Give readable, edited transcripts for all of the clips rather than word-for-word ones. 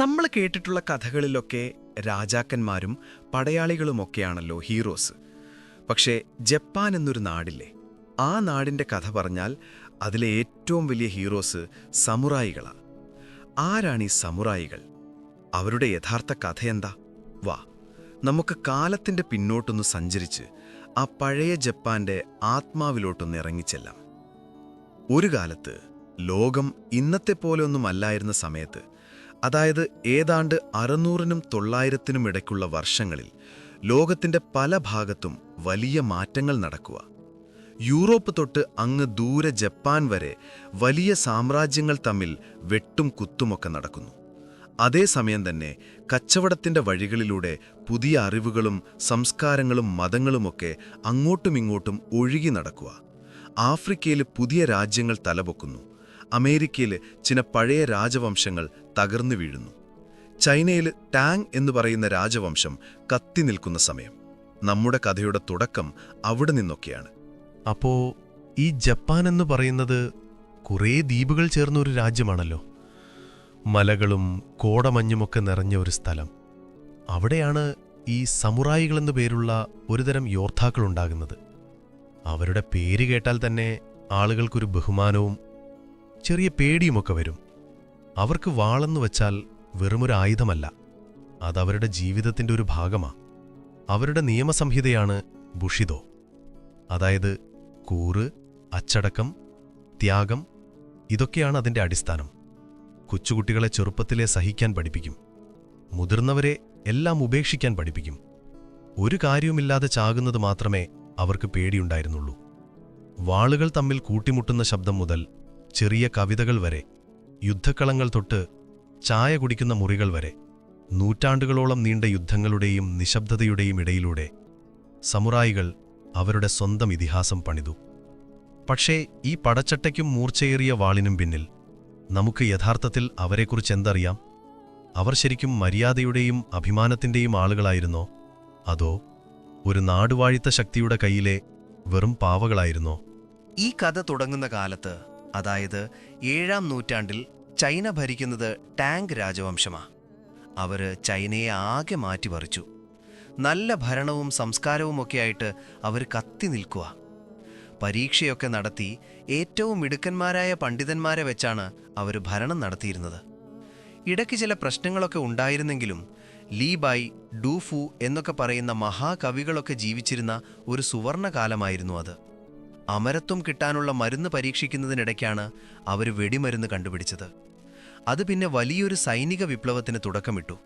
നമ്മൾ കേട്ടിട്ടുള്ള കഥകളിലൊക്കെ രാജാക്കന്മാരും പടയാളികളുമൊക്കെയാണല്ലോ ഹീറോസ്. പക്ഷേ ജപ്പാൻ എന്നൊരു നാടില്ലേ, ആ നാടിൻ്റെ കഥ പറഞ്ഞാൽ അതിലെ ഏറ്റവും വലിയ ഹീറോസ് സമുറായികളാണ്. ആരാണീ സമുറായികൾ? അവരുടെ യഥാർത്ഥ കഥയെന്താ? വാ, നമുക്ക് കാലത്തിൻ്റെ പിന്നോട്ടൊന്ന് സഞ്ചരിച്ച് ആ പഴയ ജപ്പാന്റെ ആത്മാവിലോട്ടൊന്ന് ഇറങ്ങിച്ചെല്ലാം. ഒരു കാലത്ത് ലോകം ഇന്നത്തെ പോലെയൊന്നുമല്ലായിരുന്ന സമയത്ത്, അതായത് ഏതാണ്ട് 600-നും 900-നും ഇടയ്ക്കുള്ള വർഷങ്ങളിൽ ലോകത്തിൻ്റെ പല ഭാഗത്തും വലിയ മാറ്റങ്ങൾ നടക്കുക. യൂറോപ്പ് തൊട്ട് അങ്ങ് ദൂരെ ജപ്പാൻ വരെ വലിയ സാമ്രാജ്യങ്ങൾ തമ്മിൽ വെട്ടും കുത്തുമൊക്കെ നടക്കുന്നു. അതേസമയം തന്നെ കച്ചവടത്തിൻ്റെ വഴികളിലൂടെ പുതിയ അറിവുകളും സംസ്കാരങ്ങളും മതങ്ങളുമൊക്കെ അങ്ങോട്ടുമിങ്ങോട്ടും ഒഴുകി നടക്കുക. ആഫ്രിക്കയിൽ പുതിയ രാജ്യങ്ങൾ തലപൊക്കുന്നു. അമേരിക്കയിൽ ചില പഴയ രാജവംശങ്ങൾ തകർന്നു വീഴുന്നു. ചൈനയിൽ ടാങ് എന്ന് പറയുന്ന രാജവംശം കത്തി നിൽക്കുന്ന സമയം. നമ്മുടെ കഥയുടെ തുടക്കം അവിടെ നിന്നൊക്കെയാണ്. അപ്പോ ഈ ജപ്പാൻ എന്ന് പറയുന്നത് കുറേ ദ്വീപുകൾ ചേർന്ന ഒരു രാജ്യമാണല്ലോ. മലകളും കോടമഞ്ഞുമൊക്കെ നിറഞ്ഞ ഒരു സ്ഥലം. അവിടെയാണ് ഈ സമുറായികളെന്നു പേരുള്ള ഒരുതരം യോദ്ധാക്കളുണ്ടാകുന്നത്. അവരുടെ പേര് കേട്ടാൽ തന്നെ ആളുകൾക്കൊരു ബഹുമാനവും ചെറിയ പേടിയുമൊക്കെ വരും. അവർക്ക് വാളെന്നു വച്ചാൽ വെറുമൊരു ആയുധമല്ല, അതവരുടെ ജീവിതത്തിൻ്റെ ഒരു ഭാഗമാണ്. അവരുടെ നിയമസംഹിതയാണ് ബുഷിദോ. അതായത് കൂറ്, അച്ചടക്കം, ത്യാഗം, ഇതൊക്കെയാണ് അതിൻ്റെ അടിസ്ഥാനം. കൊച്ചുകുട്ടികളെ ചെറുപ്പത്തിലെ സഹിക്കാൻ പഠിപ്പിക്കും. മുതിർന്നവരെ എല്ലാം ഉപേക്ഷിക്കാൻ പഠിപ്പിക്കും. ഒരു കാര്യവുമില്ലാതെ ചാകുന്നത് മാത്രമേ അവർക്ക് പേടിയുണ്ടായിരുന്നുള്ളൂ. വാളുകൾ തമ്മിൽ കൂട്ടിമുട്ടുന്ന ശബ്ദം മുതൽ ചെറിയ കവിതകൾ വരെ, യുദ്ധക്കളങ്ങൾ തൊട്ട് ചായ കുടിക്കുന്ന മുറികൾ വരെ, നൂറ്റാണ്ടുകളോളം നീണ്ട യുദ്ധങ്ങളുടെയും നിശബ്ദതയുടെയും ഇടയിലൂടെ സമുറായികൾ അവരുടെ സ്വന്തം ഇതിഹാസം പണിതു. പക്ഷേ ഈ പടച്ചട്ടയ്ക്കും മൂർച്ചയേറിയ വാളിനും പിന്നിൽ നമുക്ക് യഥാർത്ഥത്തിൽ അവരെക്കുറിച്ച് എന്തറിയാം? അവർ ശരിക്കും മര്യാദയുടെയും അഭിമാനത്തിൻ്റെയും ആളുകളായിരുന്നോ? അതോ ഒരു നാടുവാഴിത്ത ശക്തിയുടെ കയ്യിലെ വെറും പാവകളായിരുന്നോ? ഈ കഥ തുടങ്ങുന്ന കാലത്ത്, അതായത് 7-ാം നൂറ്റാണ്ടിൽ ചൈന ഭരിക്കുന്നത് ടാങ് രാജവംശമാണ്. അവര് ചൈനയെ ആകെ മാറ്റിമറിച്ചു. നല്ല ഭരണവും സംസ്കാരവുമൊക്കെയായിട്ട് അവർ കത്തി നിൽക്കുക. പരീക്ഷയൊക്കെ നടത്തി ഏറ്റവും മിടുക്കന്മാരായ പണ്ഡിതന്മാരെ വെച്ചാണ് അവർ ഭരണം നടത്തിയിരുന്നത്. ഇടയ്ക്ക് ചില പ്രശ്നങ്ങളൊക്കെ ഉണ്ടായിരുന്നെങ്കിലും ലീ ബൈ, ഡൂഫു എന്നൊക്കെ പറയുന്ന മഹാകവികളൊക്കെ ജീവിച്ചിരുന്ന ഒരു സുവർണകാലമായിരുന്നു അത്. അമരത്വം കിട്ടാനുള്ള മരുന്ന് പരീക്ഷിക്കുന്നതിനിടയ്ക്കാണ് അവർ വെടിമരുന്ന് കണ്ടുപിടിച്ചത്. അത് പിന്നെ വലിയൊരു സൈനിക വിപ്ലവത്തിന് തുടക്കമിട്ടു.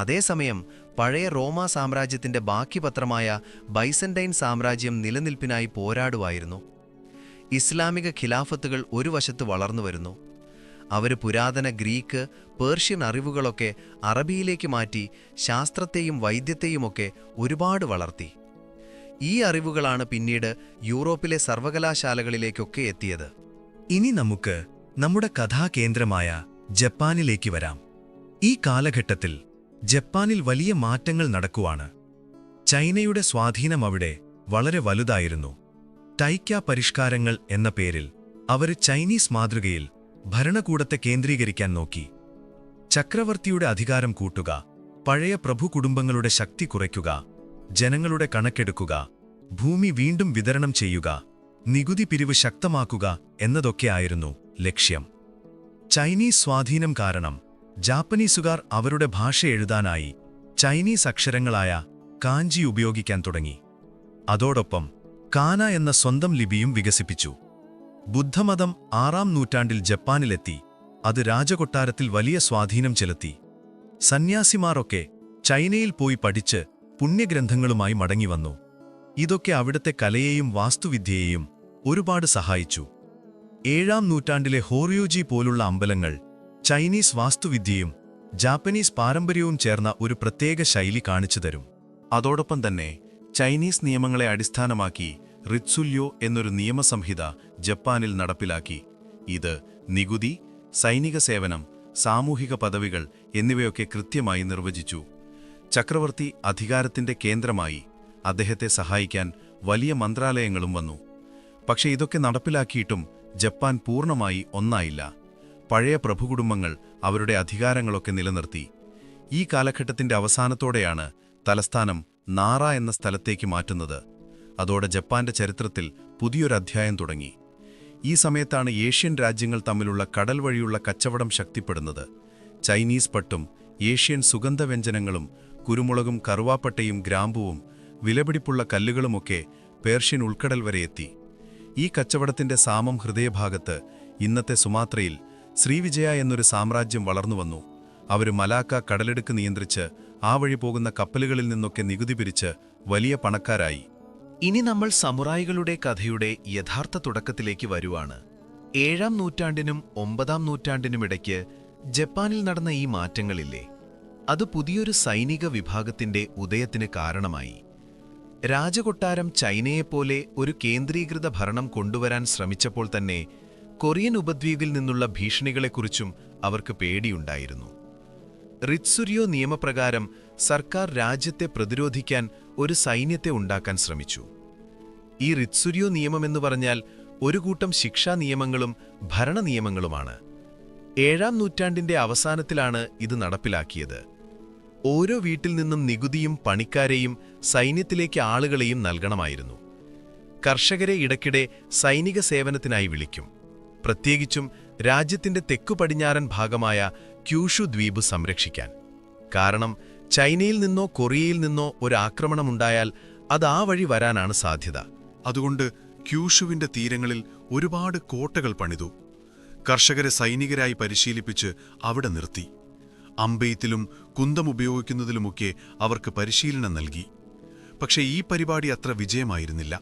അതേസമയം പഴയ റോമാ സാമ്രാജ്യത്തിൻ്റെ ബാക്കി പത്രമായ ബൈസന്റൈൻ സാമ്രാജ്യം നിലനിൽപ്പിനായി പോരാടുവായിരുന്നു. ഇസ്ലാമിക ഖിലാഫത്തുകൾ ഒരു വശത്ത് വളർന്നു വരുന്നു. അവർ പുരാതന ഗ്രീക്ക്, പേർഷ്യൻ അറിവുകളൊക്കെ അറബിയിലേക്ക് മാറ്റി ശാസ്ത്രത്തെയും വൈദ്യത്തെയുമൊക്കെ ഒരുപാട് വളർത്തി. ഈ അറിവുകളാണ് പിന്നീട് യൂറോപ്പിലെ സർവകലാശാലകളിലേക്കൊക്കെ എത്തിയത്. ഇനി നമുക്ക് നമ്മുടെ കഥാകേന്ദ്രമായ ജപ്പാനിലേക്ക് വരാം. ഈ കാലഘട്ടത്തിൽ ജപ്പാനിൽ വലിയ മാറ്റങ്ങൾ നടക്കുവാണ്. ചൈനയുടെ സ്വാധീനം അവിടെ വളരെ വലുതായിരുന്നു. ടൈക്ക പരിഷ്കാരങ്ങൾ എന്ന പേരിൽ അവർ ചൈനീസ് മാതൃകയിൽ ഭരണകൂടത്തെ കേന്ദ്രീകരിക്കാൻ നോക്കി. ചക്രവർത്തിയുടെ അധികാരം കൂട്ടുക, പഴയ പ്രഭു കുടുംബങ്ങളുടെ ശക്തി കുറയ്ക്കുക, ജനങ്ങളുടെ കണക്കെടുക്കുക, ഭൂമി വീണ്ടും വിതരണം ചെയ്യുക, നികുതി പിരിവ് ശക്തമാക്കുക എന്നതൊക്കെയായിരുന്നു ലക്ഷ്യം. ചൈനീസ് സ്വാധീനം കാരണം ജാപ്പനീസുകാർ അവരുടെ ഭാഷ എഴുതാനായി ചൈനീസ് അക്ഷരങ്ങളായ കാഞ്ചി ഉപയോഗിക്കാൻ തുടങ്ങി. അതോടൊപ്പം കാന എന്ന സ്വന്തം ലിപിയും വികസിപ്പിച്ചു. ബുദ്ധമതം 6-ാം നൂറ്റാണ്ടിൽ ജപ്പാനിലെത്തി. അത് രാജകൊട്ടാരത്തിൽ വലിയ സ്വാധീനം ചെലുത്തി. സന്യാസിമാരൊക്കെ ചൈനയിൽ പോയി പഠിച്ച് പുണ്യഗ്രന്ഥങ്ങളുമായി മടങ്ങിവന്നു. ഇതൊക്കെ അവിടുത്തെ കലയെയും വാസ്തുവിദ്യയെയും ഒരുപാട് സഹായിച്ചു. 7-ാം നൂറ്റാണ്ടിലെ ഹോറിയോജി പോലുള്ള അമ്പലങ്ങൾ ചൈനീസ് വാസ്തുവിദ്യയും ജാപ്പനീസ് പാരമ്പര്യവും ചേർന്ന ഒരു പ്രത്യേക ശൈലി കാണിച്ചു തരും. അതോടൊപ്പം തന്നെ ചൈനീസ് നിയമങ്ങളെ അടിസ്ഥാനമാക്കി റിറ്റ്സുല്യോ എന്നൊരു നിയമസംഹിത ജപ്പാനിൽ നടപ്പിലാക്കി. ഇത് നികുതി, സൈനിക സേവനം, സാമൂഹിക പദവികൾ എന്നിവയൊക്കെ കൃത്യമായി നിർവചിച്ചു. ചക്രവർത്തി അധികാരത്തിന്റെ കേന്ദ്രമായി. അദ്ദേഹത്തെ സഹായിക്കാൻ വലിയ മന്ത്രാലയങ്ങളും വന്നു. പക്ഷെ ഇതൊക്കെ നടപ്പിലാക്കിയിട്ടും ജപ്പാൻ പൂർണ്ണമായി ഒന്നായില്ല. പഴയ പ്രഭുകുടുംബങ്ങൾ അവരുടെ അധികാരങ്ങളൊക്കെ നിലനിർത്തി. ഈ കാലഘട്ടത്തിന്റെ അവസാനത്തോടെയാണ് തലസ്ഥാനം നാറ എന്ന സ്ഥലത്തേക്ക് മാറ്റുന്നത്. അതോടെ ജപ്പാന്റെ ചരിത്രത്തിൽ പുതിയൊരധ്യായം തുടങ്ങി. ഈ സമയത്താണ് ഏഷ്യൻ രാജ്യങ്ങൾ തമ്മിലുള്ള കടൽ വഴിയുള്ള കച്ചവടം ശക്തിപ്പെടുന്നത്. ചൈനീസ് പട്ടും ഏഷ്യൻ സുഗന്ധവ്യഞ്ജനങ്ങളും കുരുമുളകും കറുവാപ്പട്ടയും ഗ്രാമ്പുവും വിലപിടിപ്പുള്ള കല്ലുകളുമൊക്കെ പേർഷ്യൻ ഉൾക്കടൽ വരെ എത്തി. ഈ കച്ചവടത്തിന്റെ സാമം ഹൃദയഭാഗത്ത് ഇന്നത്തെ സുമാത്രയിൽ ശ്രീവിജയ എന്നൊരു സാമ്രാജ്യം വളർന്നുവന്നു. അവർ മലാക്ക കടലെടുക്ക് നിയന്ത്രിച്ച് ആ വഴി പോകുന്ന കപ്പലുകളിൽ നിന്നൊക്കെ നികുതി പിരിച്ച് വലിയ പണക്കാരായി. ഇനി നമ്മൾ സമുറായികളുടെ കഥയുടെ യഥാർത്ഥ തുടക്കത്തിലേക്ക് വരുവാണ്. 7-ാം നൂറ്റാണ്ടിനും 9-ാം നൂറ്റാണ്ടിനുമിടയ്ക്ക് ജപ്പാനിൽ നടന്ന ഈ മാറ്റങ്ങളില്ലേ, അത് പുതിയൊരു സൈനിക വിഭാഗത്തിന്റെ ഉദയത്തിന് കാരണമായി. രാജകൊട്ടാരം ചൈനയെപ്പോലെ ഒരു കേന്ദ്രീകൃത ഭരണം കൊണ്ടുവരാൻ ശ്രമിച്ചപ്പോൾ തന്നെ കൊറിയൻ ഉപദ്വീപിൽ നിന്നുള്ള ഭീഷണികളെക്കുറിച്ചും അവർക്ക് പേടിയുണ്ടായിരുന്നു. റിത്സുരിയോ നിയമപ്രകാരം സർക്കാർ രാജ്യത്തെ പ്രതിരോധിക്കാൻ ഒരു സൈന്യത്തെ ഉണ്ടാക്കാൻ ശ്രമിച്ചു. ഈ റിത്സുരിയോ നിയമമെന്നു പറഞ്ഞാൽ ഒരു കൂട്ടം ശിക്ഷാ നിയമങ്ങളും ഭരണ നിയമങ്ങളുമാണ്. 7-ാം നൂറ്റാണ്ടിന്റെ അവസാനത്തിലാണ് ഇത് നടപ്പിലാക്കിയത്. ഓരോ വീട്ടിൽ നിന്നും നികുതിയും പണിക്കാരെയും സൈന്യത്തിലേക്ക് ആളുകളെയും നൽകണമായിരുന്നു. കർഷകരെ ഇടയ്ക്കിടെ സൈനിക സേവനത്തിനായി വിളിക്കും, പ്രത്യേകിച്ചും രാജ്യത്തിന്റെ തെക്കുപടിഞ്ഞാറൻ ഭാഗമായ ക്യൂഷു ദ്വീപ് സംരക്ഷിക്കാൻ. കാരണം ചൈനയിൽ നിന്നോ കൊറിയയിൽ നിന്നോ ഒരു ആക്രമണമുണ്ടായാൽ അത് ആ വഴി വരാനാണ് സാധ്യത. അതുകൊണ്ട് ക്യൂഷുവിന്റെ തീരങ്ങളിൽ ഒരുപാട് കോട്ടകൾ പണിതു. കർഷകരെ സൈനികരായി പരിശീലിപ്പിച്ച് അവിടെ നിർത്തി. അമ്പെയ്ത്തിലും കുന്തമുപയോഗിക്കുന്നതിലുമൊക്കെ അവർക്ക് പരിശീലനം നൽകി. പക്ഷേ ഈ പരിപാടി അത്ര വിജയമായിരുന്നില്ല.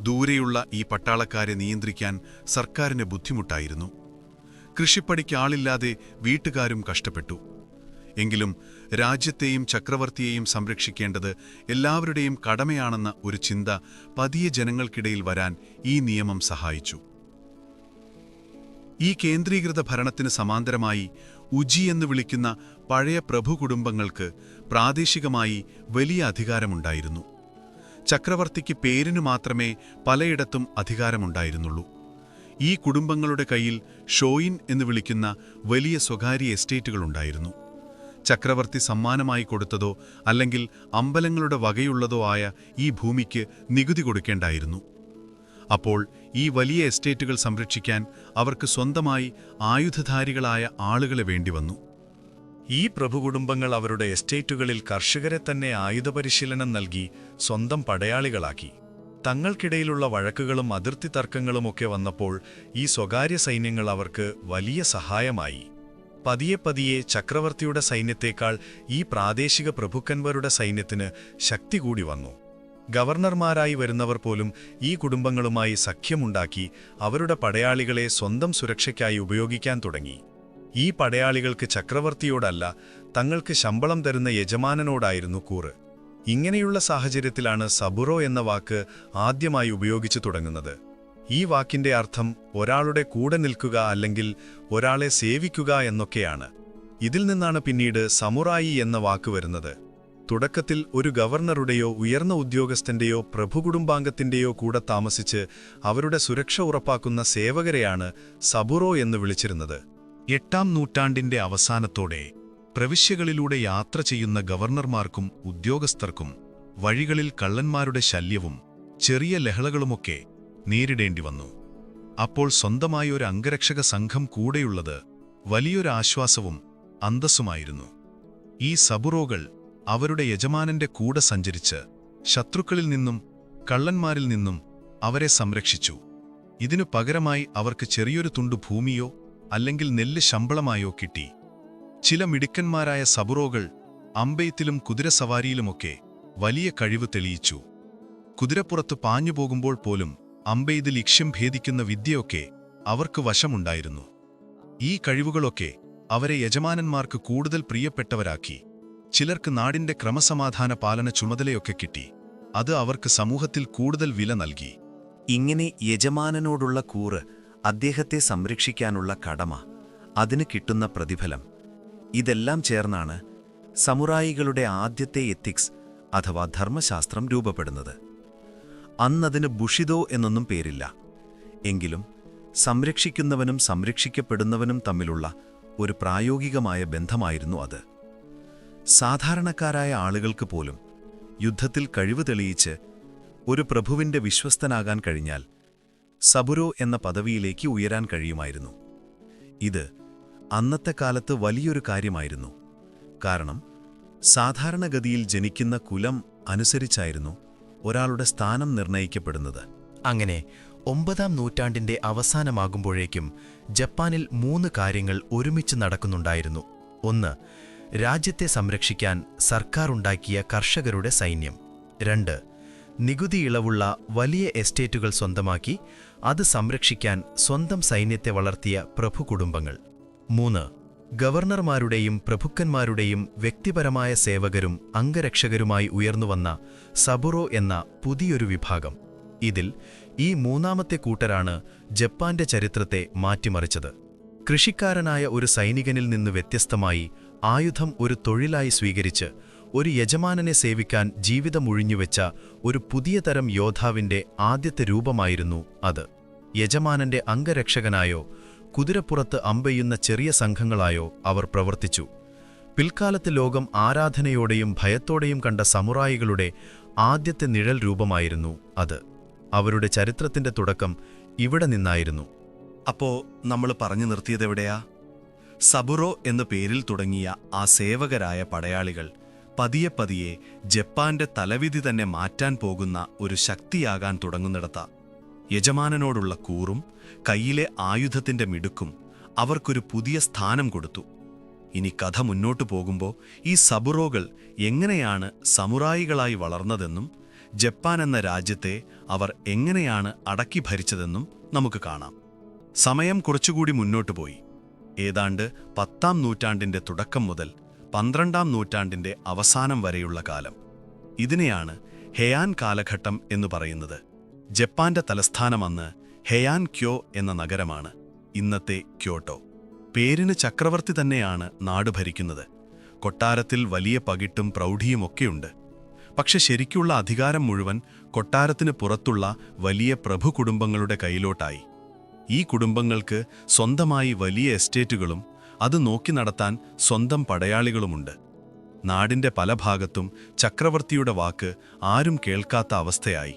ദൂരെയുള്ള ഈ പട്ടാളക്കാരെ നിയന്ത്രിക്കാൻ സർക്കാരിന് ബുദ്ധിമുട്ടായിരുന്നു. കൃഷിപ്പണിക്ക് ആളില്ലാതെ വീട്ടുകാരും കഷ്ടപ്പെട്ടു. എങ്കിലും രാജ്യത്തെയും ചക്രവർത്തിയെയും സംരക്ഷിക്കേണ്ടത് എല്ലാവരുടെയും കടമയാണെന്ന ഒരു ചിന്ത പതിയെ ജനങ്ങൾക്കിടയിൽ വരാൻ ഈ നിയമം സഹായിച്ചു. ഈ കേന്ദ്രീകൃത ഭരണത്തിന് സമാന്തരമായി ഉജി എന്ന് വിളിക്കുന്ന പഴയ പ്രഭുകുടുംബങ്ങൾക്ക് പ്രാദേശികമായി വലിയ അധികാരമുണ്ടായിരുന്നു. ചക്രവർത്തിക്ക് പേരിനു മാത്രമേ പലയിടത്തും അധികാരമുണ്ടായിരുന്നുള്ളൂ. ഈ കുടുംബങ്ങളുടെ കയ്യിൽ ഷോയിൻ എന്ന് വിളിക്കുന്ന വലിയ സ്വകാര്യ എസ്റ്റേറ്റുകളുണ്ടായിരുന്നു. ചക്രവർത്തി സമ്മാനമായി കൊടുത്തതോ അല്ലെങ്കിൽ അമ്പലങ്ങളുടെ വകയുള്ളതോ ആയ ഈ ഭൂമിക്ക് നികുതി കൊടുക്കേണ്ടായിരുന്നു. അപ്പോൾ ഈ വലിയ എസ്റ്റേറ്റുകൾ സംരക്ഷിക്കാൻ അവർക്ക് സ്വന്തമായി ആയുധധാരികളായ ആളുകളെ വേണ്ടിവന്നു. ഈ പ്രഭുകുടുംബങ്ങൾ അവരുടെ എസ്റ്റേറ്റുകളിൽ കർഷകരെ തന്നെ ആയുധപരിശീലനം നൽകി സ്വന്തം പടയാളികളാക്കി. തങ്ങൾക്കിടയിലുള്ള വഴക്കുകളും അതിർത്തി തർക്കങ്ങളുമൊക്കെ വന്നപ്പോൾ ഈ സ്വകാര്യ സൈന്യങ്ങൾ അവർക്ക് വലിയ സഹായമായി. പതിയെ പതിയെ ചക്രവർത്തിയുടെ സൈന്യത്തേക്കാൾ ഈ പ്രാദേശിക പ്രഭുക്കന്മാരുടെ സൈന്യത്തിന് ശക്തി കൂടി വന്നു. ഗവർണർമാരായി വരുന്നവർ പോലും ഈ കുടുംബങ്ങളുമായി സഖ്യമുണ്ടാക്കി അവരുടെ പടയാളികളെ സ്വന്തം സുരക്ഷയ്ക്കായി ഉപയോഗിക്കാൻ തുടങ്ങി. ഈ പടയാളികൾക്ക് ചക്രവർത്തിയോടല്ല, തങ്ങൾക്ക് ശമ്പളം തരുന്ന യജമാനനോടായിരുന്നു കൂറ്. ഇങ്ങനെയുള്ള സാഹചര്യത്തിലാണ് സബുറോ എന്ന വാക്ക് ആദ്യമായി ഉപയോഗിച്ചു തുടങ്ങുന്നത്. ഈ വാക്കിന്റെ അർത്ഥം ഒരാളുടെ കൂടെ നിൽക്കുക അല്ലെങ്കിൽ ഒരാളെ സേവിക്കുക എന്നൊക്കെയാണ്. ഇതിൽ നിന്നാണ് പിന്നീട് സമുറായി എന്ന വാക്ക് വരുന്നത്. തുടക്കത്തിൽ ഒരു ഗവർണറുടെയോ ഉയർന്ന ഉദ്യോഗസ്ഥന്റെയോ പ്രഭുകുടുംബാംഗത്തിന്റെയോ കൂടെ താമസിച്ച് അവരുടെ സുരക്ഷ ഉറപ്പാക്കുന്ന സേവകരെയാണ് സബുറോ എന്ന് വിളിച്ചിരുന്നത്. 8-ാം നൂറ്റാണ്ടിന്റെ അവസാനത്തോടെ പ്രവിശ്യകളിലൂടെ യാത്ര ചെയ്യുന്ന ഗവർണർമാർക്കും ഉദ്യോഗസ്ഥർക്കും വഴികളിൽ കള്ളന്മാരുടെ ശല്യവും ചെറിയ ലഹളകളുമൊക്കെ നേരിടേണ്ടി വന്നു. അപ്പോൾ സ്വന്തമായി ഒരു അംഗരക്ഷക സംഘം കൂടെയുള്ളത് വലിയൊരു ആശ്വാസവും അന്തസ്സുമായിരുന്നു. ഈ സബുറോകൾ അവരുടെ യജമാനന്റെ കൂടെ സഞ്ചരിച്ച് ശത്രുക്കളിൽ നിന്നും കള്ളന്മാരിൽ നിന്നും അവരെ സംരക്ഷിച്ചു. ഇതിനു പകരമായി അവർക്ക് ചെറിയൊരു തുണ്ടു ഭൂമിയോ അല്ലെങ്കിൽ നെല്ല് ശമ്പളമായോ കിട്ടി. ചില മിടുക്കന്മാരായ സബുറോകൾ അമ്പെയ്ത്തിലും കുതിരസവാരിയിലുമൊക്കെ വലിയ കഴിവ് തെളിയിച്ചു. കുതിരപ്പുറത്ത് പാഞ്ഞുപോകുമ്പോൾ പോലും അമ്പെയ്ത് ലക്ഷ്യം ഭേദിക്കുന്ന വിദ്യയൊക്കെ അവർക്ക് വശമുണ്ടായിരുന്നു. ഈ കഴിവുകളൊക്കെ അവരെ യജമാനന്മാർക്ക് കൂടുതൽ പ്രിയപ്പെട്ടവരാക്കി. ചിലർക്ക് നാടിന്റെ ക്രമസമാധാന പാലന ചുമതലയൊക്കെ കിട്ടി. അത് അവർക്ക് സമൂഹത്തിൽ കൂടുതൽ വില നൽകി. ഇങ്ങനെ യജമാനനോടുള്ള കൂറ്, അദ്ദേഹത്തെ സംരക്ഷിക്കാനുള്ള കടമ, അതിന് കിട്ടുന്ന പ്രതിഫലം, ഇതെല്ലാം ചേർന്നാണ് സമുറായികളുടെ ആദ്യത്തെ എത്തിക്സ് അഥവാ ധർമ്മശാസ്ത്രം രൂപപ്പെടുന്നത്. അന്നതിന് ബുഷിദോ എന്നൊന്നും പേരില്ല. എങ്കിലും സംരക്ഷിക്കുന്നവനും സംരക്ഷിക്കപ്പെടുന്നവനും തമ്മിലുള്ള ഒരു പ്രായോഗികമായ ബന്ധമായിരുന്നു അത്. സാധാരണക്കാരായ ആളുകൾക്ക് പോലും യുദ്ധത്തിൽ കഴിവ് തെളിയിച്ച് ഒരു പ്രഭുവിന്റെ വിശ്വസ്തനാകാൻ കഴിഞ്ഞാൽ സബുരോ എന്ന പദവിയിലേക്ക് ഉയരാൻ കഴിയുമായിരുന്നു. ഇത് അന്നത്തെ കാലത്ത് വലിയൊരു കാര്യമായിരുന്നു. കാരണം സാധാരണഗതിയിൽ ജനിക്കുന്ന കുലം അനുസരിച്ചായിരുന്നു ഒരാളുടെ സ്ഥാനം നിർണയിക്കപ്പെടുന്നത്. അങ്ങനെ 9-ാം നൂറ്റാണ്ടിന്റെ അവസാനമാകുമ്പോഴേക്കും ജപ്പാനിൽ 3 കാര്യങ്ങൾ ഒരുമിച്ച് നടക്കുന്നുണ്ടായിരുന്നു. 1. രാജ്യത്തെ സംരക്ഷിക്കാൻ സർക്കാർ ഉണ്ടാക്കിയ കർഷകരുടെ സൈന്യം. 2. നികുതി ഇളവുള്ള വലിയ എസ്റ്റേറ്റുകൾ സ്വന്തമാക്കി അത് സംരക്ഷിക്കാൻ സ്വന്തം സൈന്യത്തെ വളർത്തിയ പ്രഭുകുടുംബങ്ങൾ. 3. ഗവർണർമാരുടെയും പ്രഭുക്കന്മാരുടെയും വ്യക്തിപരമായ സേവകരും അംഗരക്ഷകരുമായി ഉയർന്നുവന്ന സബുറോ എന്ന പുതിയൊരു വിഭാഗം. ഇതിൽ ഈ 3ാമത്തെ കൂട്ടരാണ് ജപ്പാന്റെ ചരിത്രത്തെ മാറ്റിമറിച്ചത്. കൃഷിക്കാരനായ ഒരു സൈനികനിൽ നിന്ന് വ്യത്യസ്തമായി ആയുധം ഒരു തൊഴിലായി സ്വീകരിച്ച് ഒരു യജമാനനെ സേവിക്കാൻ ജീവിതമൊഴിഞ്ഞുവെച്ച ഒരു പുതിയ തരം യോദ്ധാവിന്റെ ആദ്യത്തെ രൂപമായിരുന്നു അത്. യജമാനന്റെ അംഗരക്ഷകനായോ കുതിരപ്പുറത്ത് അമ്പെയ്യുന്ന ചെറിയ സംഘങ്ങളായോ അവർ പ്രവർത്തിച്ചു. പിൽക്കാലത്ത് ലോകം ആരാധനയോടെയും ഭയത്തോടെയും കണ്ട സമുറായികളുടെ ആദ്യത്തെ നിഴൽ രൂപമായിരുന്നു അത്. അവരുടെ ചരിത്രത്തിന്റെ തുടക്കം ഇവിടെ നിന്നായിരുന്നു. അപ്പോ നമ്മൾ പറഞ്ഞു നിർത്തിയതെവിടെയാ? സബുറോ എന്ന പേരിൽ തുടങ്ങിയ ആ സേവകരായ പടയാളികൾ പതിയെ പതിയെ ജപ്പാന്റെ തലവിധി തന്നെ മാറ്റാൻ പോകുന്ന ഒരു ശക്തിയാകാൻ തുടങ്ങുന്നിടത്ത. യജമാനനോടുള്ള കൂറും കയ്യിലെ ആയുധത്തിന്റെ മിടുക്കും അവർക്കൊരു പുതിയ സ്ഥാനം കൊടുത്തു. ഇനി കഥ മുന്നോട്ടു പോകുമ്പോൾ ഈ സബുറോകൾ എങ്ങനെയാണ് സമുറായികളായി വളർന്നതെന്നും ജപ്പാൻ എന്ന രാജ്യത്തെ അവർ എങ്ങനെയാണ് അടക്കി ഭരിച്ചതെന്നും നമുക്ക് കാണാം. സമയം കുറച്ചുകൂടി മുന്നോട്ടു പോയി. ഏതാണ്ട് 10-ാം നൂറ്റാണ്ടിന്റെ തുടക്കം മുതൽ 12-ാം നൂറ്റാണ്ടിന്റെ അവസാനം വരെയുള്ള കാലം. ഇതിനെയാണ് ഹെയാൻ കാലഘട്ടം എന്ന് പറയുന്നത്. ജപ്പാന്റെ തലസ്ഥാനം അന്ന് ഹെയാൻ ക്യോ എന്ന നഗരമാണ്, ഇന്നത്തെ ക്യോട്ടോ. പേരിന് ചക്രവർത്തി തന്നെയാണ് നാട് ഭരിക്കുന്നത്. കൊട്ടാരത്തിൽ വലിയ പകിട്ടും പ്രൗഢിയുമൊക്കെയുണ്ട്. പക്ഷെ ശരിക്കുള്ള അധികാരം മുഴുവൻ കൊട്ടാരത്തിന് പുറത്തുള്ള വലിയ പ്രഭുകുടുംബങ്ങളുടെ കയ്യിലോട്ടായി. ഈ കുടുംബങ്ങൾക്ക് സ്വന്തമായി വലിയ എസ്റ്റേറ്റുകളും അത് നോക്കി നടത്താൻ സ്വന്തം പടയാളികളുമുണ്ട്. നാടിന്റെ പല ഭാഗത്തും ചക്രവർത്തിയുടെ വാക്ക് ആരും കേൾക്കാത്ത അവസ്ഥയായി.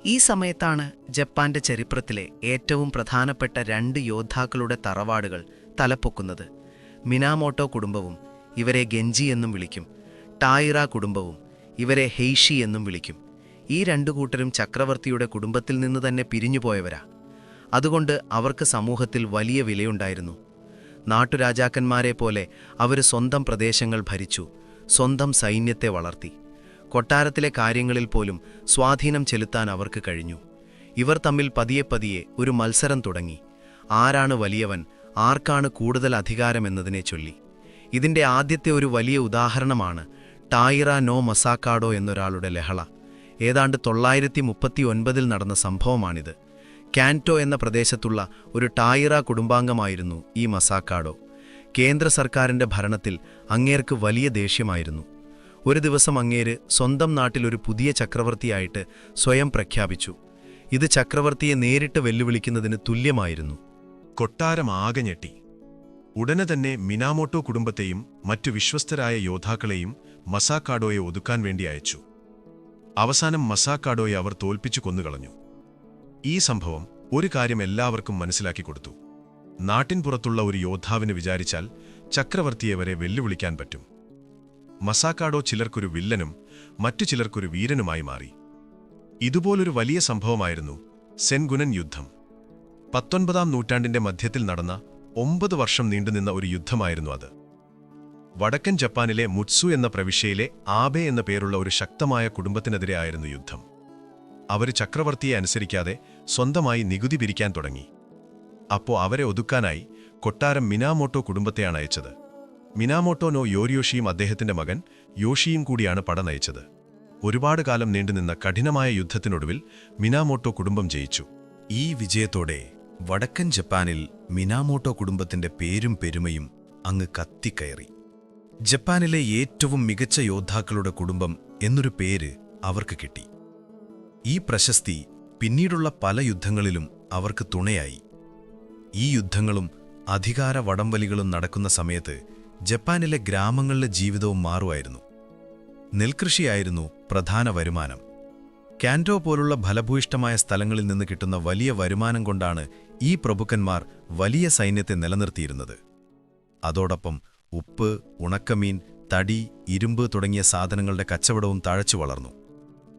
ഈ സമയത്താണ് ജപ്പാന്റെ ചരിത്രത്തിലെ ഏറ്റവും പ്രധാനപ്പെട്ട 2 യോദ്ധാക്കളുടെ തറവാടുകൾ തലപ്പൊക്കുന്നത്. മിനാമോട്ടോ കുടുംബവും, ഇവരെ ഗെഞ്ചി എന്നും വിളിക്കും. ടായിറ കുടുംബവും, ഇവരെ ഹെയ്ഷി എന്നും വിളിക്കും. ഈ 2 കൂട്ടരും ചക്രവർത്തിയുടെ കുടുംബത്തിൽ നിന്ന് തന്നെ പിരിഞ്ഞുപോയവരാ. അതുകൊണ്ട് അവർക്ക് സമൂഹത്തിൽ വലിയ വിലയുണ്ടായിരുന്നു. നാട്ടുരാജാക്കന്മാരെ പോലെ അവർ സ്വന്തം പ്രദേശങ്ങൾ ഭരിച്ചു, സ്വന്തം സൈന്യത്തെ വളർത്തി. കൊട്ടാരത്തിലെ കാര്യങ്ങളിൽ പോലും സ്വാധീനം ചെലുത്താൻ അവർക്ക് കഴിഞ്ഞു. ഇവർ തമ്മിൽ പതിയെ പതിയെ ഒരു മത്സരം തുടങ്ങി. ആരാണ് വലിയവൻ, ആർക്കാണ് കൂടുതൽ അധികാരമെന്നതിനെ ചൊല്ലി. ഇതിന്റെ ആദ്യത്തെ ഒരു വലിയ ഉദാഹരണമാണ് ടായിറ നോ മസാക്കാഡോ എന്നൊരാളുടെ ലഹള. ഏതാണ്ട് 939 നടന്ന സംഭവമാണിത്. കാൻറ്റോ എന്ന പ്രദേശത്തുള്ള ഒരു ടായിറ കുടുംബാംഗമായിരുന്നു ഈ മസാക്കാഡോ. കേന്ദ്ര സർക്കാരിന്റെ ഭരണത്തിൽ അങ്ങേർക്ക് വലിയ ദേഷ്യമായിരുന്നു. ഒരു ദിവസം അങ്ങേര് സ്വന്തം നാട്ടിൽ ഒരു പുതിയ ചക്രവർത്തിയായിട്ട് സ്വയം പ്രഖ്യാപിച്ചു. ഇത് ചക്രവർത്തിയെ നേരിട്ട് വെല്ലുവിളിക്കുന്നതിന് തുല്യമായിരുന്നു. കൊട്ടാരം ആകെ ഞെട്ടി. ഉടനെ തന്നെ മിനാമോട്ടോ കുടുംബത്തെയും മറ്റു വിശ്വസ്തരായ യോദ്ധാക്കളെയും മസാക്കാഡോയെ ഒതുക്കാൻ വേണ്ടി അയച്ചു. അവസാനം മസാക്കാഡോയെ അവർ തോൽപ്പിച്ചു കൊന്നുകളഞ്ഞു. ഈ സംഭവം ഒരു കാര്യം എല്ലാവർക്കും മനസ്സിലാക്കി കൊടുത്തു. നാട്ടിൻ പുറത്തുള്ള ഒരു യോദ്ധാവിന് വിചാരിച്ചാൽ ചക്രവർത്തിയെ വരെ വെല്ലുവിളിക്കാൻ പറ്റും. മസാക്കാഡോ ചിലർക്കൊരു വില്ലനും മറ്റു ചിലർക്കൊരു വീരനുമായി മാറി. ഇതുപോലൊരു വലിയ സംഭവമായിരുന്നു സെൻഗുനൻ യുദ്ധം. 19-ാം നൂറ്റാണ്ടിന്റെ മധ്യത്തിൽ നടന്ന 9 വർഷം നീണ്ടുനിന്ന ഒരു യുദ്ധമായിരുന്നു അത്. വടക്കൻ ജപ്പാനിലെ മുത്സു എന്ന പ്രവിശ്യയിലെ ആബെ എന്ന പേരുള്ള ഒരു ശക്തമായ കുടുംബത്തിനെതിരെ ആയിരുന്നു യുദ്ധം. അവർ ചക്രവർത്തിയെ അനുസരിക്കാതെ സ്വന്തമായി നികുതി പിരിക്കാൻ തുടങ്ങി. അപ്പോ അവരെ ഒതുക്കാനായി കൊട്ടാരം മിനാമോട്ടോ കുടുംബത്തെയാണ് അയച്ചത്. മിനാമോട്ടോ നോ യോരിയോഷിയും അദ്ദേഹത്തിന്റെ മകൻ യോഷിയും കൂടിയാണ് പട നയിച്ചത്. ഒരുപാട് കാലം നീണ്ടുനിന്ന കഠിനമായ യുദ്ധത്തിനൊടുവിൽ മിനാമോട്ടോ കുടുംബം ജയിച്ചു. ഈ വിജയത്തോടെ വടക്കൻ ജപ്പാനിൽ മിനാമോട്ടോ കുടുംബത്തിന്റെ പേരും പെരുമയും അങ്ങ് കത്തിക്കയറി. ജപ്പാനിലെ ഏറ്റവും മികച്ച യോദ്ധാക്കളുടെ കുടുംബം എന്നൊരു പേര് അവർക്ക് കിട്ടി. ഈ പ്രശസ്തി പിന്നീടുള്ള പല യുദ്ധങ്ങളിലും അവർക്ക് തുണയായി. ഈ യുദ്ധങ്ങളും അധികാര വടംവലികളും നടക്കുന്ന സമയത്ത് ജപ്പാനിലെ ഗ്രാമങ്ങളിലെ ജീവിതവും മാറുമായിരുന്നു. നെൽകൃഷിയായിരുന്നു പ്രധാന വരുമാനം. കാൻറ്റോ പോലുള്ള ഫലഭൂയിഷ്ടമായ സ്ഥലങ്ങളിൽ നിന്ന് കിട്ടുന്ന വലിയ വരുമാനം കൊണ്ടാണ് ഈ പ്രഭുക്കന്മാർ വലിയ സൈന്യത്തെ നിലനിർത്തിയിരുന്നത്. അതോടൊപ്പം ഉപ്പ്, ഉണക്കമീൻ, തടി, ഇരുമ്പ് തുടങ്ങിയ സാധനങ്ങളുടെ കച്ചവടവും തഴച്ചു വളർന്നു.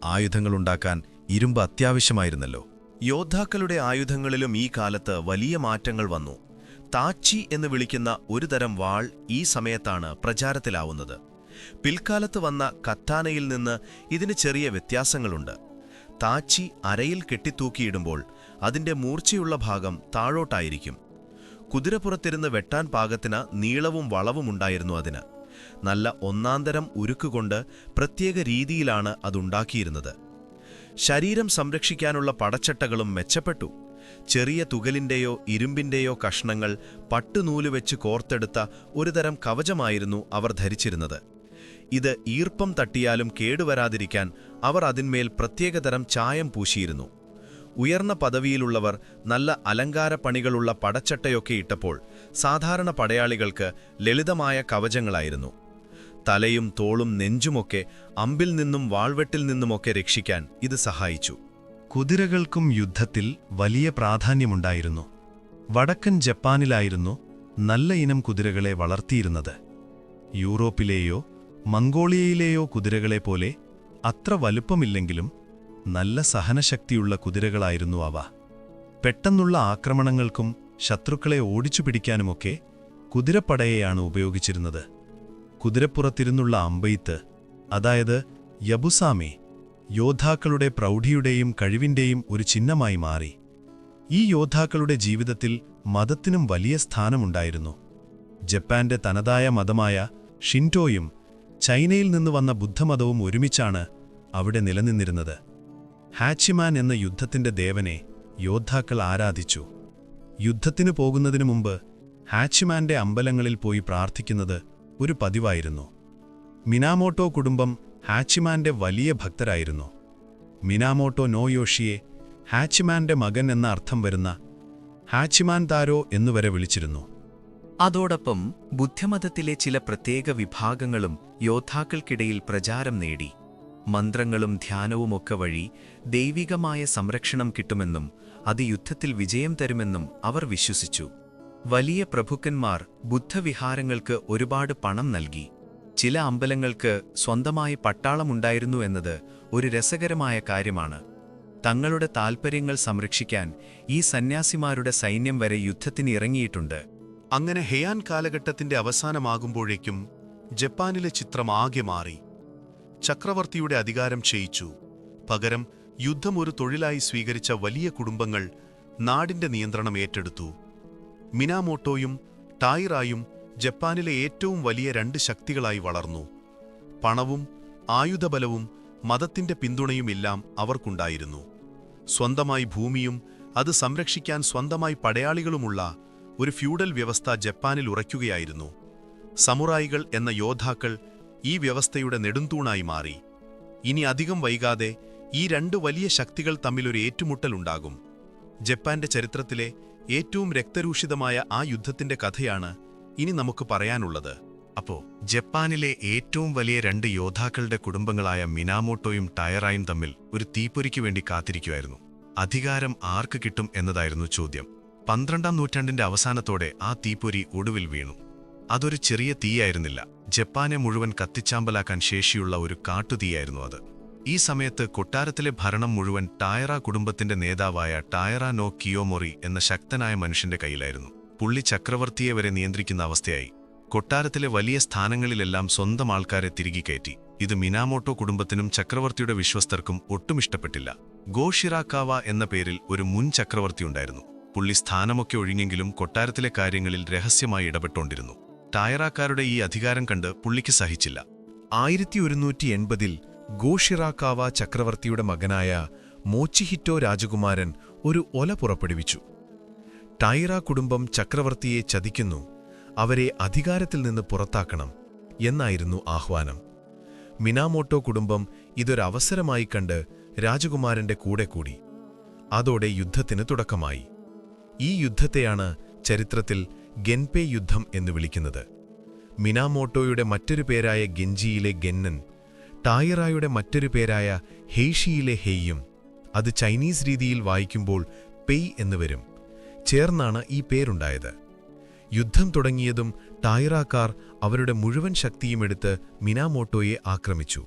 ആയുധങ്ങളുണ്ടാക്കാൻ ഇരുമ്പ് അത്യാവശ്യമായിരുന്നല്ലോ. യോദ്ധാക്കളുടെ ആയുധങ്ങളിലും ഈ കാലത്ത് വലിയ മാറ്റങ്ങൾ വന്നു. താച്ചി എന്ന് വിളിക്കുന്ന ഒരു തരം വാൾ ഈ സമയത്താണ് പ്രചാരത്തിലാവുന്നത്. പിൽക്കാലത്ത് വന്ന കത്താനയിൽ നിന്ന് ഇതിന് ചെറിയ വ്യത്യാസങ്ങളുണ്ട്. താച്ചി അരയിൽ കെട്ടിത്തൂക്കിയിടുമ്പോൾ അതിൻ്റെ മൂർച്ചയുള്ള ഭാഗം താഴോട്ടായിരിക്കും. കുതിരപ്പുറത്തിരുന്ന് വെട്ടാൻ പാകത്തിന് നീളവും വളവുമുണ്ടായിരുന്നു അതിന്. നല്ല ഒന്നാന്തരം ഉരുക്കുകൊണ്ട് പ്രത്യേക രീതിയിലാണ് അതുണ്ടാക്കിയിരുന്നത്. ശരീരം സംരക്ഷിക്കാനുള്ള പടച്ചട്ടകളും മെച്ചപ്പെട്ടു. ചെറിയ തുകലിൻ്റെയോ ഇരുമ്പിൻ്റെയോ കഷ്ണങ്ങൾ പട്ടുനൂലുവെച്ച് കോർത്തെടുത്ത ഒരുതരം കവചമായിരുന്നു അവർ ധരിച്ചിരുന്നത്. ഇത് ഈർപ്പം തട്ടിയാലും കേടുവരാതിരിക്കാൻ അവർ അതിന്മേൽ പ്രത്യേകതരം ചായം പൂശിയിരുന്നു. ഉയർന്ന പദവിയിലുള്ളവർ നല്ല അലങ്കാര പണികളുള്ള പടച്ചട്ടയൊക്കെ ഇട്ടപ്പോൾ സാധാരണ പടയാളികൾക്ക് ലളിതമായ കവചങ്ങളായിരുന്നു. തലയും തോളും നെഞ്ചുമൊക്കെ അമ്പിൽ നിന്നും വാൾവെട്ടിൽ നിന്നുമൊക്കെ രക്ഷിക്കാൻ ഇത് സഹായിച്ചു. കുതിരകൾക്കും യുദ്ധത്തിൽ വലിയ പ്രാധാന്യമുണ്ടായിരുന്നു. വടക്കൻ ജപ്പാനിലായിരുന്നു നല്ല ഇനം കുതിരകളെ വളർത്തിയിരുന്നത്. യൂറോപ്പിലെയോ മംഗോളിയയിലെയോ കുതിരകളെപ്പോലെ അത്ര വലുപ്പമില്ലെങ്കിലും നല്ല സഹനശക്തിയുള്ള കുതിരകളായിരുന്നു അവ. പെട്ടെന്നുള്ള ആക്രമണങ്ങൾക്കും ശത്രുക്കളെ ഓടിച്ചുപിടിക്കാനുമൊക്കെ കുതിരപ്പടയെയാണ് ഉപയോഗിച്ചിരുന്നത്. കുതിരപ്പുറത്തിരുന്നുള്ള അമ്പെയ്ത്ത്, അതായത് യബുസാമെ, യോദ്ധാക്കളുടെ പ്രൗഢിയുടെയും കഴിവിൻ്റെയും ഒരു ചിഹ്നമായി മാറി. ഈ യോദ്ധാക്കളുടെ ജീവിതത്തിൽ മതത്തിനും വലിയ സ്ഥാനമുണ്ടായിരുന്നു. ജപ്പാന്റെ തനതായ മതമായ ഷിൻറ്റോയും ചൈനയിൽ നിന്ന് വന്ന ബുദ്ധമതവും ഒരുമിച്ചാണ് അവിടെ നിലനിന്നിരുന്നത്. ഹാച്ചിമാൻ എന്ന യുദ്ധത്തിന്റെ ദേവനെ യോദ്ധാക്കൾ ആരാധിച്ചു. യുദ്ധത്തിനു പോകുന്നതിനു മുമ്പ് ഹാച്ചിമാന്റെ അമ്പലങ്ങളിൽ പോയി പ്രാർത്ഥിക്കുന്നത് ഒരു പതിവായിരുന്നു. മിനാമോട്ടോ കുടുംബം ഹാച്ചിമാന്റെ വലിയ ഭക്തരായിരുന്നു. മിനാമോട്ടോ നോ യോഷിയെ ഹാച്ചിമാന്റെ മകൻ എന്ന അർത്ഥം വരുന്ന ഹാച്ചിമാൻ താരോ എന്നുവരെ വിളിച്ചിരുന്നു. അതോടൊപ്പം ബുദ്ധമതത്തിലെ ചില പ്രത്യേക വിഭാഗങ്ങളും യോദ്ധാക്കൾക്കിടയിൽ പ്രചാരം നേടി. മന്ത്രങ്ങളും ധ്യാനവുമൊക്കെ വഴി ദൈവികമായ സംരക്ഷണം കിട്ടുമെന്നും അത് യുദ്ധത്തിൽ വിജയം തരുമെന്നും അവർ വിശ്വസിച്ചു. വലിയ പ്രഭുക്കന്മാർ ബുദ്ധവിഹാരങ്ങൾക്ക് ഒരുപാട് പണം നൽകി. ചില അമ്പലങ്ങൾക്ക് സ്വന്തമായി പട്ടാളമുണ്ടായിരുന്നു എന്നത് ഒരു രസകരമായ കാര്യമാണ്. തങ്ങളുടെ താൽപ്പര്യങ്ങൾ സംരക്ഷിക്കാൻ ഈ സന്യാസിമാരുടെ സൈന്യം വരെ യുദ്ധത്തിന് ഇറങ്ങിയിട്ടുണ്ട്. അങ്ങനെ ഹെയാൻ കാലഘട്ടത്തിന്റെ അവസാനമാകുമ്പോഴേക്കും ജപ്പാനിലെ ചിത്രം ആകെ മാറി. ചക്രവർത്തിയുടെ അധികാരം ക്ഷയിച്ചു. പകരം യുദ്ധം ഒരു തൊഴിലായി സ്വീകരിച്ച വലിയ കുടുംബങ്ങൾ നാടിന്റെ നിയന്ത്രണം ഏറ്റെടുത്തു. മിനാമോട്ടോയും ടായിറായും ജപ്പാനിലെ ഏറ്റവും വലിയ രണ്ട് ശക്തികളായി വളർന്നു. പണവും ആയുധബലവും മതത്തിന്റെ പിന്തുണയുമെല്ലാം അവർക്കുണ്ടായിരുന്നു. സ്വന്തമായി ഭൂമിയും അത് സംരക്ഷിക്കാൻ സ്വന്തമായി പടയാളികളുമുള്ള ഒരു ഫ്യൂഡൽ വ്യവസ്ഥ ജപ്പാനിൽ ഉറയ്ക്കുകയായിരുന്നു. സമുറായികൾ എന്ന യോദ്ധാക്കൾ ഈ വ്യവസ്ഥയുടെ നെടുന്തൂണായി മാറി. ഇനി അധികം വൈകാതെ ഈ രണ്ട് വലിയ ശക്തികൾ തമ്മിലൊരു ഏറ്റുമുട്ടലുണ്ടാകും. ജപ്പാന്റെ ചരിത്രത്തിലെ ഏറ്റവും രക്തരൂഷിതമായ ആ യുദ്ധത്തിന്റെ കഥയാണ് ഇനി നമുക്ക് പറയാനുള്ളത്. അപ്പോ ജപ്പാനിലെ ഏറ്റവും വലിയ രണ്ട് യോദ്ധാക്കളുടെ കുടുംബങ്ങളായ മിനാമോട്ടോയും ടയറായും തമ്മിൽ ഒരു തീപ്പൊരിക്കു വേണ്ടി കാത്തിരിക്കുമായിരുന്നു. അധികാരം ആർക്ക് കിട്ടും എന്നതായിരുന്നു ചോദ്യം. 12ാം നൂറ്റാണ്ടിന്റെ അവസാനത്തോടെ ആ തീപ്പൊരി ഒടുവിൽ വീണു. അതൊരു ചെറിയ തീയായിരുന്നില്ല. ജപ്പാനെ മുഴുവൻ കത്തിച്ചാമ്പലാക്കാൻ ശേഷിയുള്ള ഒരു കാട്ടുതീയായിരുന്നു അത്. ഈ സമയത്ത് കൊട്ടാരത്തിലെ ഭരണം മുഴുവൻ ടായറ കുടുംബത്തിന്റെ നേതാവായ ടായറ നോ കിയോമൊറി എന്ന ശക്തനായ മനുഷ്യന്റെ കയ്യിലായിരുന്നു. പുള്ളി ചക്രവർത്തിയെ വരെ നിയന്ത്രിക്കുന്ന അവസ്ഥയായി. കൊട്ടാരത്തിലെ വലിയ സ്ഥാനങ്ങളിലെല്ലാം സ്വന്തം ആൾക്കാരെ തിരികെ കയറ്റി. ഇത് മിനാമോട്ടോ കുടുംബത്തിനും ചക്രവർത്തിയുടെ വിശ്വസ്തർക്കും ഒട്ടും ഇഷ്ടപ്പെട്ടില്ല. ഗോ ഷിറാക്കാവ എന്ന പേരിൽ ഒരു മുൻ ചക്രവർത്തിയുണ്ടായിരുന്നു. പുള്ളി സ്ഥാനമൊക്കെ ഒഴിഞ്ഞെങ്കിലും കൊട്ടാരത്തിലെ കാര്യങ്ങളിൽ രഹസ്യമായി ഇടപെട്ടുകൊണ്ടിരുന്നു. ടായറാക്കാരുടെ ഈ അധികാരം കണ്ട് പുള്ളിക്ക് സഹിച്ചില്ല. 1180-ൽ ഗോ ഷിറാക്കാവ ചക്രവർത്തിയുടെ മകനായ മോച്ചിഹിറ്റോ രാജകുമാരൻ ഒരു ഒല പുറപ്പെടുവിച്ചു. ടൈറ കുടുംബം ചക്രവർത്തിയെ ചതിക്കുന്നു, അവരെ അധികാരത്തിൽ നിന്ന് പുറത്താക്കണം എന്നായിരുന്നു ആഹ്വാനം. മിനാമോട്ടോ കുടുംബം ഇതൊരവസരമായി കണ്ട് രാജകുമാരന്റെ കൂടെ കൂടി. അതോടെ യുദ്ധത്തിന് തുടക്കമായി. ഈ യുദ്ധത്തെയാണ് ചരിത്രത്തിൽ ഗെൻപേ യുദ്ധം എന്ന് വിളിക്കുന്നത്. മിനാമോട്ടോയുടെ മറ്റൊരു പേരായ ഗെഞ്ചിയിലെ ഗെന്നൻ, ടായിറായുടെ മറ്റൊരു പേരായ ഹെയ്ഷിയിലെ ഹെയ്യും, അത് ചൈനീസ് രീതിയിൽ വായിക്കുമ്പോൾ പെയ് എന്ന് വരും, ചേർന്നാണ് ഈ പേരുണ്ടായത്. യുദ്ധം തുടങ്ങിയതും ടായിറാക്കാർ അവരുടെ മുഴുവൻ ശക്തിയുമെടുത്ത് മിനാമോട്ടോയെ ആക്രമിച്ചു.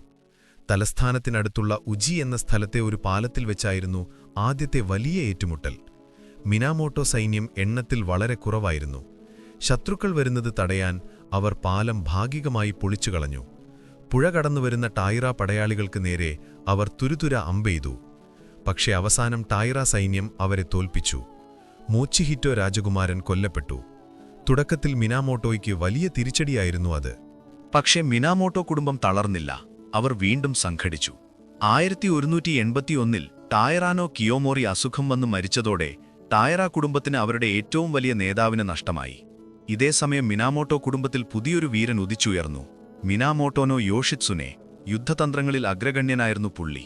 തലസ്ഥാനത്തിനടുത്തുള്ള ഉജി എന്ന സ്ഥലത്തെ ഒരു പാലത്തിൽ വെച്ചായിരുന്നു ആദ്യത്തെ വലിയ ഏറ്റുമുട്ടൽ. മിനാമോട്ടോ സൈന്യം എണ്ണത്തിൽ വളരെ കുറവായിരുന്നു. ശത്രുക്കൾ വരുന്നത് തടയാൻ അവർ പാലം ഭാഗികമായി പൊളിച്ചുകളഞ്ഞു. പുഴ കടന്നുവരുന്ന ടായിറ പടയാളികൾക്ക് നേരെ അവർ തുരുതുര അമ്പെയ്തു. പക്ഷേ അവസാനം ടായിറ സൈന്യം അവരെ തോൽപ്പിച്ചു. മോച്ചിഹിറ്റോ രാജകുമാരൻ കൊല്ലപ്പെട്ടു. തുടക്കത്തിൽ മിനാമോട്ടോയ്ക്ക് വലിയ തിരിച്ചടിയായിരുന്നു അത്. പക്ഷേ മിനാമോട്ടോ കുടുംബം തളർന്നില്ല. അവർ വീണ്ടും സംഘടിച്ചു. 1181 ടായറാനോ കിയോമോറി അസുഖം വന്ന് മരിച്ചതോടെ ടായറ കുടുംബത്തിന് അവരുടെ ഏറ്റവും വലിയ നേതാവിന് നഷ്ടമായി. ഇതേസമയം മിനാമോട്ടോ കുടുംബത്തിൽ പുതിയൊരു വീരൻ ഉദിച്ചുയർന്നു. മിനാമോട്ടോനോ യോഷിത്സുനെ. യുദ്ധതന്ത്രങ്ങളിൽ അഗ്രഗണ്യനായിരുന്നു പുള്ളി.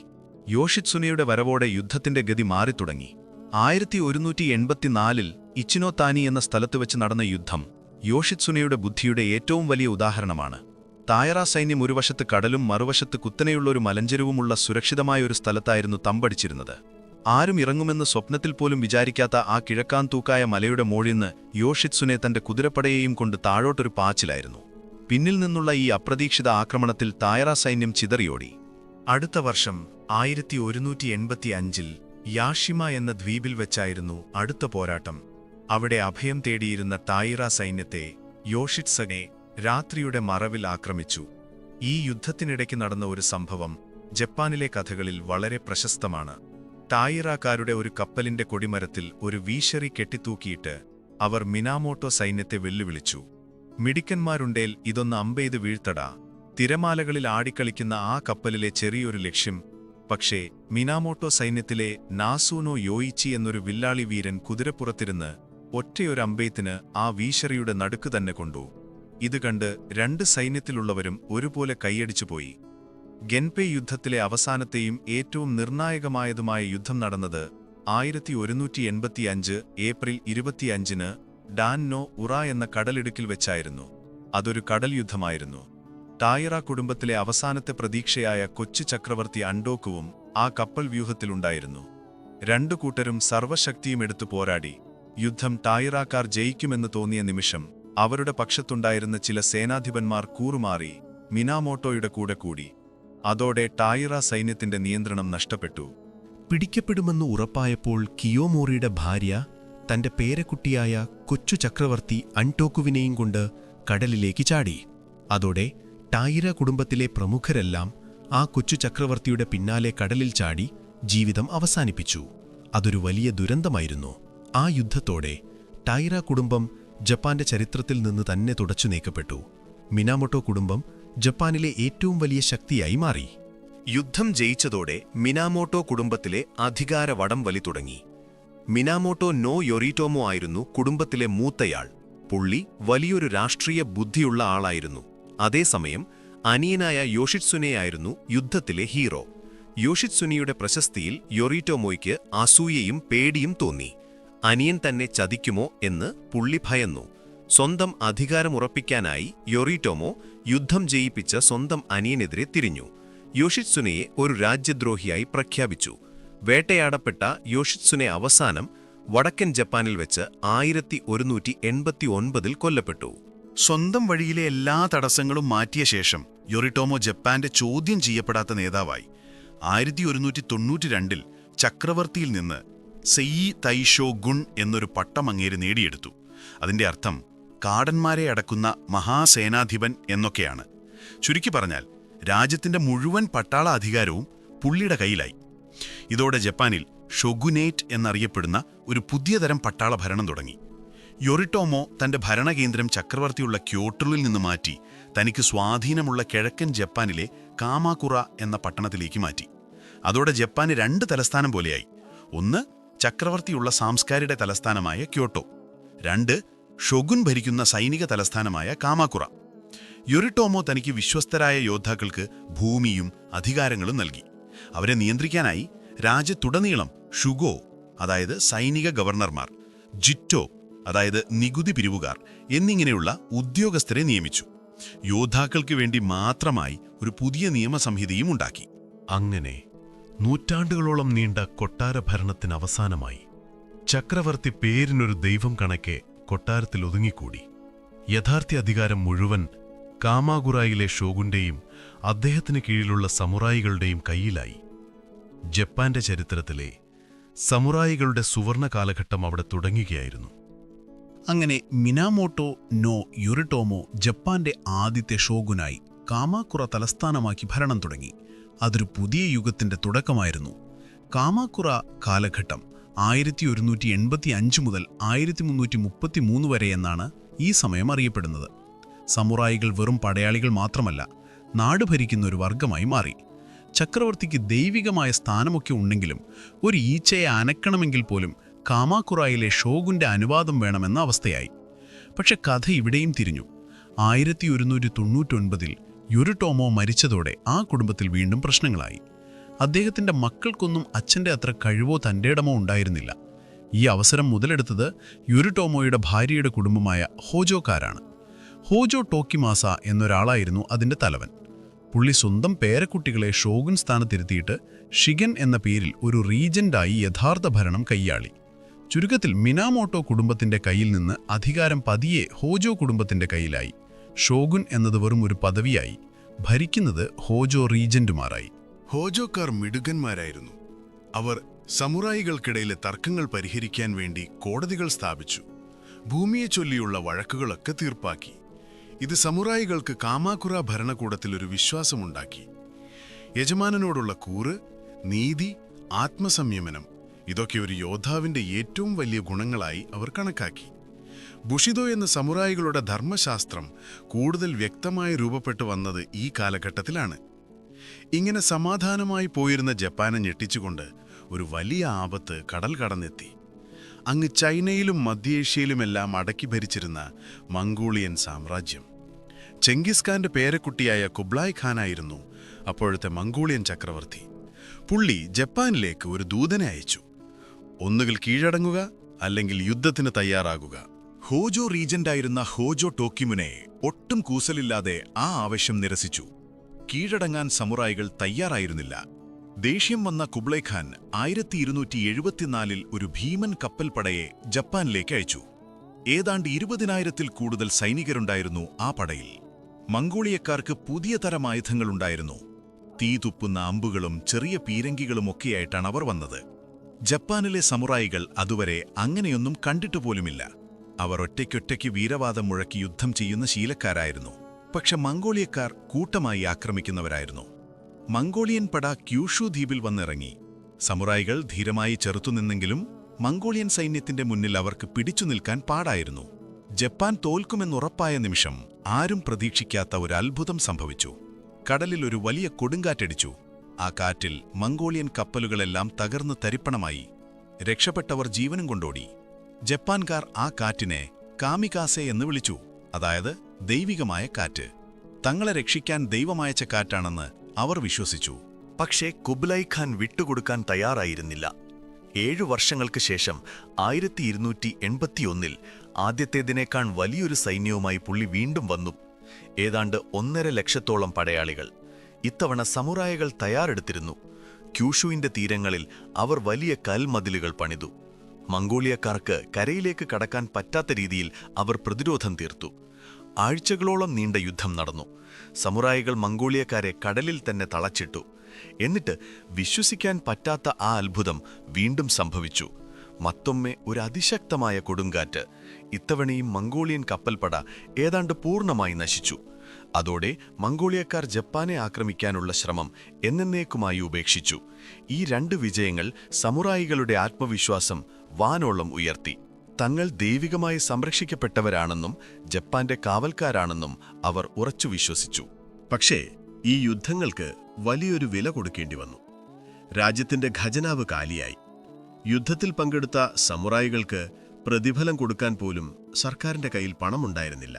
യോഷിത്സുനെയുടെ വരവോടെ യുദ്ധത്തിന്റെ ഗതി മാറിത്തുടങ്ങി. 1184 ഇച്ചിനോതാനി എന്ന സ്ഥലത്ത് വെച്ച് നടന്ന യുദ്ധം യോഷിത്സുനെയുടെ ബുദ്ധിയുടെ ഏറ്റവും വലിയ ഉദാഹരണമാണ്. ടായറ സൈന്യം ഒരു വശത്ത് കടലും മറുവശത്ത് കുത്തനെയുള്ള ഒരു മലഞ്ചെരുവുമുള്ള സുരക്ഷിതമായ ഒരു സ്ഥലത്തായിരുന്നു തമ്പടിച്ചിരുന്നത്. ആരും ഇറങ്ങുമെന്ന് സ്വപ്നത്തിൽ പോലും വിചാരിക്കാത്ത ആ കിഴക്കാൻ തൂക്കായ മലയുടെ മോളിന്ന് യോഷിത്സുനെ തന്റെ കുതിരപ്പടയെയും കൊണ്ട് താഴോട്ടൊരു പാച്ചിലായിരുന്നു. പിന്നിൽ നിന്നുള്ള ഈ അപ്രതീക്ഷിത ആക്രമണത്തിൽ ടായറ സൈന്യം ചിതറിയോടി. അടുത്ത വർഷം 1185 യാഷിമ എന്ന ദ്വീപിൽ വെച്ചായിരുന്നു അടുത്ത പോരാട്ടം. അവിടെ അഭയം തേടിയിരുന്ന ടായിറ സൈന്യത്തെ യോഷിത്സനെ രാത്രിയുടെ മറവിൽ ആക്രമിച്ചു. ഈ യുദ്ധത്തിനിടയ്ക്ക് നടന്ന ഒരു സംഭവം ജപ്പാനിലെ കഥകളിൽ വളരെ പ്രശസ്തമാണ്. ടായിറാക്കാരുടെ ഒരു കപ്പലിന്റെ കൊടിമരത്തിൽ ഒരു വീശറി കെട്ടിത്തൂക്കിയിട്ട് അവർ മിനാമോട്ടോ സൈന്യത്തെ വെല്ലുവിളിച്ചു. മിടിക്കന്മാരുണ്ടേൽ ഇതൊന്ന് അമ്പെയ്ത് വീഴ്ത്തടാ. തിരമാലകളിൽ ആടിക്കളിക്കുന്ന ആ കപ്പലിലെ ചെറിയൊരു ലക്ഷ്യം. പക്ഷേ മിനാമോട്ടോ സൈന്യത്തിലെ നാസൂനോ യോയിച്ചി എന്നൊരു വില്ലാളി വീരൻ കുതിരപ്പുറത്തിരുന്ന് ഒറ്റയൊരു അമ്പെയ്ത്തിന് ആ വീശറിയുടെ നടുക്ക് തന്നെ കൊണ്ടു. ഇത് കണ്ട് രണ്ട് സൈന്യത്തിലുള്ളവരും ഒരുപോലെ കൈയടിച്ചുപോയി. ഗെൻപേ യുദ്ധത്തിലെ അവസാനത്തെയും ഏറ്റവും നിർണായകമായതുമായ യുദ്ധം നടന്നത് 1185 ഏപ്രിൽ 25 ഡാൻ നോ ഉറ എന്ന കടലിടുക്കിൽ വെച്ചായിരുന്നു. അതൊരു കടൽ യുദ്ധമായിരുന്നു. ടായിറ കുടുംബത്തിലെ അവസാനത്തെ പ്രതീക്ഷയായ കൊച്ചു ചക്രവർത്തി അണ്ടോക്കുവും ആ കപ്പൽ വ്യൂഹത്തിലുണ്ടായിരുന്നു. രണ്ടു കൂട്ടരും സർവശക്തിയുമെടുത്തു പോരാടി. യുദ്ധം ടായിറാക്കാർ ജയിക്കുമെന്ന് തോന്നിയ നിമിഷം അവരുടെ പക്ഷത്തുണ്ടായിരുന്ന ചില സേനാധിപന്മാർ കൂറുമാറി മിനാമോട്ടോയുടെ കൂടെ കൂടി. അതോടെ ടായിറ സൈന്യത്തിന്റെ നിയന്ത്രണം നഷ്ടപ്പെട്ടു. പിടിക്കപ്പെടുമെന്ന് ഉറപ്പായപ്പോൾ കിയോമോറിയുടെ ഭാര്യ തന്റെ പേരക്കുട്ടിയായ കൊച്ചു ചക്രവർത്തി അൻടോക്കുവിനെയും കൊണ്ട് കടലിലേക്ക് ചാടി. അതോടെ ടായിറ കുടുംബത്തിലെ പ്രമുഖരെല്ലാം ആ കൊച്ചു ചക്രവർത്തിയുടെ പിന്നാലെ കടലിൽ ചാടി ജീവിതം അവസാനിപ്പിച്ചു. അതൊരു വലിയ ദുരന്തമായിരുന്നു. ആ യുദ്ധത്തോടെ ടായിറ കുടുംബം ജപ്പാന്റെ ചരിത്രത്തിൽ നിന്ന് തന്നെ തുടച്ചു നീക്കപ്പെട്ടു. മിനാമോട്ടോ കുടുംബം ജപ്പാനിലെ ഏറ്റവും വലിയ ശക്തിയായി മാറി. യുദ്ധം ജയിച്ചതോടെ മിനാമോട്ടോ കുടുംബത്തിലെ അധികാര വടംവലി തുടങ്ങി. മിനാമോട്ടോ നോ യൊറിറ്റോമോ ആയിരുന്നു കുടുംബത്തിലെ മൂത്തയാൾ. പുള്ളി വലിയൊരു രാഷ്ട്രീയ ബുദ്ധിയുള്ള ആളായിരുന്നു. അതേസമയം അനിയനായ യോഷിത്സുനെയായിരുന്നു യുദ്ധത്തിലെ ഹീറോ. യോഷിത്സുനിയുടെ പ്രശസ്തിയിൽ യൊറിറ്റോമോയ്ക്ക് അസൂയയും പേടിയും തോന്നി. അനിയൻ തന്നെ ചതിക്കുമോ എന്ന് പുള്ളി ഭയന്നു. സ്വന്തം അധികാരമുറപ്പിക്കാനായി യൊറിറ്റോമോ യുദ്ധം ജയിപ്പിച്ച സ്വന്തം അനിയനെതിരെ തിരിഞ്ഞു. യോഷിത്സുനെയെ ഒരു രാജ്യദ്രോഹിയായി പ്രഖ്യാപിച്ചു. വേട്ടയാടപ്പെട്ട യോഷിത്സുനെ അവസാനം വടക്കൻ ജപ്പാനിൽ വെച്ച് 1189 കൊല്ലപ്പെട്ടു. സ്വന്തം വഴിയിലെ എല്ലാ തടസ്സങ്ങളും മാറ്റിയ ശേഷം യൊറിറ്റോമോ ജപ്പാന്റെ ചോദ്യം ചെയ്യപ്പെടാത്ത നേതാവായി. 1192 ചക്രവർത്തിയിൽ നിന്ന് സെയി തൈഷോ ഗുൺ എന്നൊരു പട്ടം അങ്ങേര് നേടിയെടുത്തു. അതിന്റെ അർത്ഥം കാടന്മാരെ അടക്കുന്ന മഹാസേനാധിപൻ എന്നൊക്കെയാണ്. ചുരുക്കി പറഞ്ഞാൽ രാജ്യത്തിന്റെ മുഴുവൻ പട്ടാള അധികാരവും പുള്ളിയുടെ കയ്യിലായി. ഇതോടെ ജപ്പാനിൽ ഷൊഗുനേറ്റ് എന്നറിയപ്പെടുന്ന ഒരു പുതിയ തരം പട്ടാള ഭരണം തുടങ്ങി. യൊറിറ്റോമോ തന്റെ ഭരണകേന്ദ്രം ചക്രവർത്തിയുള്ള ക്യോട്ടോയിൽ നിന്ന് മാറ്റി തനിക്ക് സ്വാധീനമുള്ള കിഴക്കൻ ജപ്പാനിലെ കാമാകുറ എന്ന പട്ടണത്തിലേക്ക് മാറ്റി. അതോടെ ജപ്പാന് 2 തലസ്ഥാനം പോലെയായി. ഒന്ന് ചക്രവർത്തിയുള്ള സാംസ്കാരിക തലസ്ഥാനമായ ക്യോട്ടോ, 2 ഷൊഗുൻ ഭരിക്കുന്ന സൈനിക തലസ്ഥാനമായ കാമാകുറ. യൊറിറ്റോമോ തനിക്ക് വിശ്വസ്തരായ യോദ്ധാക്കൾക്ക് ഭൂമിയും അധികാരങ്ങളും നൽകി. അവരെ നിയന്ത്രിക്കാനായി രാജ്യത്തുടനീളം ഷുഗോ, അതായത് സൈനിക ഗവർണർമാർ, ജിറ്റോ, അതായത് നികുതി പിരിവുകാർ എന്നിങ്ങനെയുള്ള ഉദ്യോഗസ്ഥരെ നിയമിച്ചു. യോദ്ധാക്കൾക്ക് വേണ്ടി മാത്രമായി ഒരു പുതിയ നിയമസംഹിതയും ഉണ്ടാക്കി. അങ്ങനെ നൂറ്റാണ്ടുകളോളം നീണ്ട കൊട്ടാര ഭരണത്തിന് അവസാനമായി. ചക്രവർത്തി പേരിനൊരു ദൈവം കണക്കെ കൊട്ടാരത്തിൽ ഒതുങ്ങിക്കൂടി. യഥാർത്ഥ അധികാരം മുഴുവൻ കാമാകുറായിലെ ഷോഗുന്റെയും അദ്ദേഹത്തിന് കീഴിലുള്ള സമുറായികളുടെയും കയ്യിലായി. ജപ്പാന്റെ ചരിത്രത്തിലെ സമുറായികളുടെ സുവർണ കാലഘട്ടം അവിടെ തുടങ്ങുകയായിരുന്നു. അങ്ങനെ മിനാമോട്ടോ നോ യുറിട്ടോമോ ജപ്പാന്റെ ആദ്യത്തെ ഷോഗുനായി കാമാക്കുറ തലസ്ഥാനമാക്കി ഭരണം തുടങ്ങി. അതൊരു പുതിയ യുഗത്തിന്റെ തുടക്കമായിരുന്നു. കാമാക്കുറ കാലഘട്ടം 1185 മുതൽ 1333 വരെ എന്നാണ് ഈ സമയം അറിയപ്പെടുന്നത്. സമുറായികൾ വെറും പടയാളികൾ മാത്രമല്ല, നാട് ഭരിക്കുന്ന ഒരു വർഗമായി മാറി. ചക്രവർത്തിക്ക് ദൈവികമായ സ്ഥാനമൊക്കെ ഉണ്ടെങ്കിലും ഒരു ഈച്ചയെ അനക്കണമെങ്കിൽ പോലും കാമാക്കുറായിലെ ഷോഗുന്റെ അനുവാദം വേണമെന്ന അവസ്ഥയായി. പക്ഷെ കഥ ഇവിടെയും തിരിഞ്ഞു. 1199 യുറിട്ടോമോ മരിച്ചതോടെ ആ കുടുംബത്തിൽ വീണ്ടും പ്രശ്നങ്ങളായി. അദ്ദേഹത്തിന്റെ മക്കൾക്കൊന്നും അച്ഛന്റെ അത്ര കഴിവോ തന്റേടമോ ഉണ്ടായിരുന്നില്ല. ഈ അവസരം മുതലെടുത്തത് യുറിട്ടോമോയുടെ ഭാര്യയുടെ കുടുംബമായ ഹോജോക്കാരാണ്. ഹോജോ ടോക്കിമാസ എന്നൊരാളായിരുന്നു അതിന്റെ തലവൻ. പുള്ളി സ്വന്തം പേരക്കുട്ടികളെ ഷോഗുൻ സ്ഥാനത്തിരുത്തിയിട്ട് ഷിഗൻ എന്ന പേരിൽ ഒരു റീജന്റായി യഥാർത്ഥ ഭരണം കൈയാളി. ചുരുക്കത്തിൽ മിനാമോട്ടോ കുടുംബത്തിന്റെ കയ്യിൽ നിന്ന് അധികാരം പതിയെ ഹോജോ കുടുംബത്തിന്റെ കയ്യിലായി. ഷോഗുൻ എന്നത് വെറും ഒരു പദവിയായി. ഭരിക്കുന്നത് ഹോജോ റീജന്റുമാരായി. ഹോജോക്കാർ മിടുക്കന്മാരായിരുന്നു. അവർ സമുറായികൾക്കിടയിലെ തർക്കങ്ങൾ പരിഹരിക്കാൻ വേണ്ടി കോടതികൾ സ്ഥാപിച്ചു. ഭൂമിയെ ചൊല്ലിയുള്ള വഴക്കുകളൊക്കെ തീർപ്പാക്കി. ഇത് സമുറായികൾക്ക് കാമാക്കുറ ഭരണകൂടത്തിൽ ഒരു വിശ്വാസമുണ്ടാക്കി. യജമാനനോടുള്ള കൂറ്, നീതി, ആത്മസംയമനം ഇതൊക്കെ ഒരു യോദ്ധാവിന്റെ ഏറ്റവും വലിയ ഗുണങ്ങളായി അവർ കണക്കാക്കി. ബുഷിദോ എന്ന സമുറായികളുടെ ധർമ്മശാസ്ത്രം കൂടുതൽ വ്യക്തമായി രൂപപ്പെട്ടു വന്നത് ഈ കാലഘട്ടത്തിലാണ്. ഇങ്ങനെ സമാധാനമായി പോയിരുന്ന ജപ്പാനെ ഞെട്ടിച്ചുകൊണ്ട് ഒരു വലിയ ആപത്ത് കടൽ കടന്നെത്തി. അങ്ങ് ചൈനയിലും മധ്യേഷ്യയിലുമെല്ലാം അടക്കി ഭരിച്ചിരുന്ന മംഗോളിയൻ സാമ്രാജ്യം. ചെങ്കിസ് ഖാന്റെ പേരക്കുട്ടിയായ കുബ്ലായ് ഖാനായിരുന്നു അപ്പോഴത്തെ മംഗോളിയൻ ചക്രവർത്തി. പുള്ളി ജപ്പാനിലേക്ക് ഒരു ദൂതനെ അയച്ചു. ഒന്നുകിൽ കീഴടങ്ങുക, അല്ലെങ്കിൽ യുദ്ധത്തിന് തയ്യാറാകുക. ഹോജോ റീജന്റായിരുന്ന ഹോജോ ടോക്കിമുനെ ഒട്ടും കൂസലില്ലാതെ ആ ആവശ്യം നിരസിച്ചു. കീഴടങ്ങാൻ സമുറായികൾ തയ്യാറായിരുന്നില്ല. ദേഷ്യം വന്ന കുബ്ലൈ ഖാൻ 1274 ഒരു ഭീമൻ കപ്പൽ പടയെ ജപ്പാനിലേക്ക് അയച്ചു. ഏതാണ്ട് 20,000-ൽ കൂടുതൽ സൈനികരുണ്ടായിരുന്നു ആ പടയിൽ. മംഗോളിയക്കാർക്ക് പുതിയ തരം ആയുധങ്ങളുണ്ടായിരുന്നു. തീ തുപ്പുന്ന അമ്പുകളും ചെറിയ പീരങ്കികളുമൊക്കെയായിട്ടാണ് അവർ വന്നത്. ജപ്പാനിലെ സമുറായികൾ അതുവരെ അങ്ങനെയൊന്നും കണ്ടിട്ടുപോലുമില്ല. അവർ ഒറ്റയ്ക്കൊറ്റയ്ക്ക് വീരവാദം മുഴക്കി യുദ്ധം ചെയ്യുന്ന ശീലക്കാരായിരുന്നു. പക്ഷെ മംഗോളിയക്കാർ കൂട്ടമായി ആക്രമിക്കുന്നവരായിരുന്നു. മംഗോളിയൻ പട ക്യൂഷു ദ്വീപിൽ വന്നിറങ്ങി. സമുറായികൾ ധീരമായി ചെറുത്തുനിന്നെങ്കിലും മംഗോളിയൻ സൈന്യത്തിന്റെ മുന്നിൽ അവർക്ക് പിടിച്ചു നിൽക്കാൻ പാടായിരുന്നു. ജപ്പാൻ തോൽക്കുമെന്നുറപ്പായ നിമിഷം ആരും പ്രതീക്ഷിക്കാത്ത ഒരു അത്ഭുതം സംഭവിച്ചു. കടലിൽ ഒരു വലിയ കൊടുങ്കാറ്റടിച്ചു. ആ കാറ്റിൽ മംഗോളിയൻ കപ്പലുകളെല്ലാം തകർന്ന് തരിപ്പണമായി. രക്ഷപ്പെട്ടവർ ജീവനും കൊണ്ടോടി. ജപ്പാൻകാർ ആ കാറ്റിനെ കാമികാസെ എന്ന് വിളിച്ചു, അതായത് ദൈവികമായ കാറ്റ്. തങ്ങളെ രക്ഷിക്കാൻ ദൈവമയച്ച കാറ്റാണെന്ന് അവർ വിശ്വസിച്ചു. പക്ഷേ കുബ്ലൈ ഖാൻ വിട്ടുകൊടുക്കാൻ തയ്യാറായിരുന്നില്ല. 7 വർഷങ്ങൾക്ക് ശേഷം 1281 ആദ്യത്തേതിനേക്കാൾ വലിയൊരു സൈന്യവുമായി പുള്ളി വീണ്ടും വന്നു. ഏതാണ്ട് 1.5 ലക്ഷത്തോളം പടയാളികൾ. ഇത്തവണ സമുറായികൾ തയ്യാറെടുത്തിരുന്നു. ക്യൂഷുവിന്റെ തീരങ്ങളിൽ അവർ വലിയ കൽമതിലുകൾ പണിതു. മംഗോളിയക്കാർക്ക് കരയിലേക്ക് കടക്കാൻ പറ്റാത്ത രീതിയിൽ അവർ പ്രതിരോധം തീർത്തു. ആഴ്ചകളോളം നീണ്ട യുദ്ധം നടന്നു. സമുറായികൾ മംഗോളിയക്കാരെ കടലിൽ തന്നെ തളച്ചിട്ടു. എന്നിട്ട് വിശ്വസിക്കാൻ പറ്റാത്ത ആ അത്ഭുതം വീണ്ടും സംഭവിച്ചു. മറ്റൊമ്മെ ഒരു അതിശക്തമായ കൊടുങ്കാറ്റ്. ഇത്തവണയും മംഗോളിയൻ കപ്പൽപ്പട ഏതാണ്ട് പൂർണ്ണമായി നശിച്ചു. അതോടെ മംഗോളിയക്കാർ ജപ്പാനെ ആക്രമിക്കാനുള്ള ശ്രമം എന്നേക്കുമായി ഉപേക്ഷിച്ചു. ഈ 2 വിജയങ്ങൾ സമുറായികളുടെ ആത്മവിശ്വാസം വാനോളം ഉയർത്തി. തങ്ങൾ ദൈവികമായി സംരക്ഷിക്കപ്പെട്ടവരാണെന്നും ജപ്പാന്റെ കാവൽക്കാരാണെന്നും അവർ ഉറച്ചു വിശ്വസിച്ചു. പക്ഷേ ഈ യുദ്ധങ്ങൾക്ക് വലിയൊരു വില കൊടുക്കേണ്ടി വന്നു. രാജ്യത്തിന്റെ ഖജനാവ് കാലിയായി. യുദ്ധത്തിൽ പങ്കെടുത്ത സമുറായികൾക്ക് പ്രതിഫലം കൊടുക്കാൻ പോലും സർക്കാരിന്റെ കയ്യിൽ പണമുണ്ടായിരുന്നില്ല.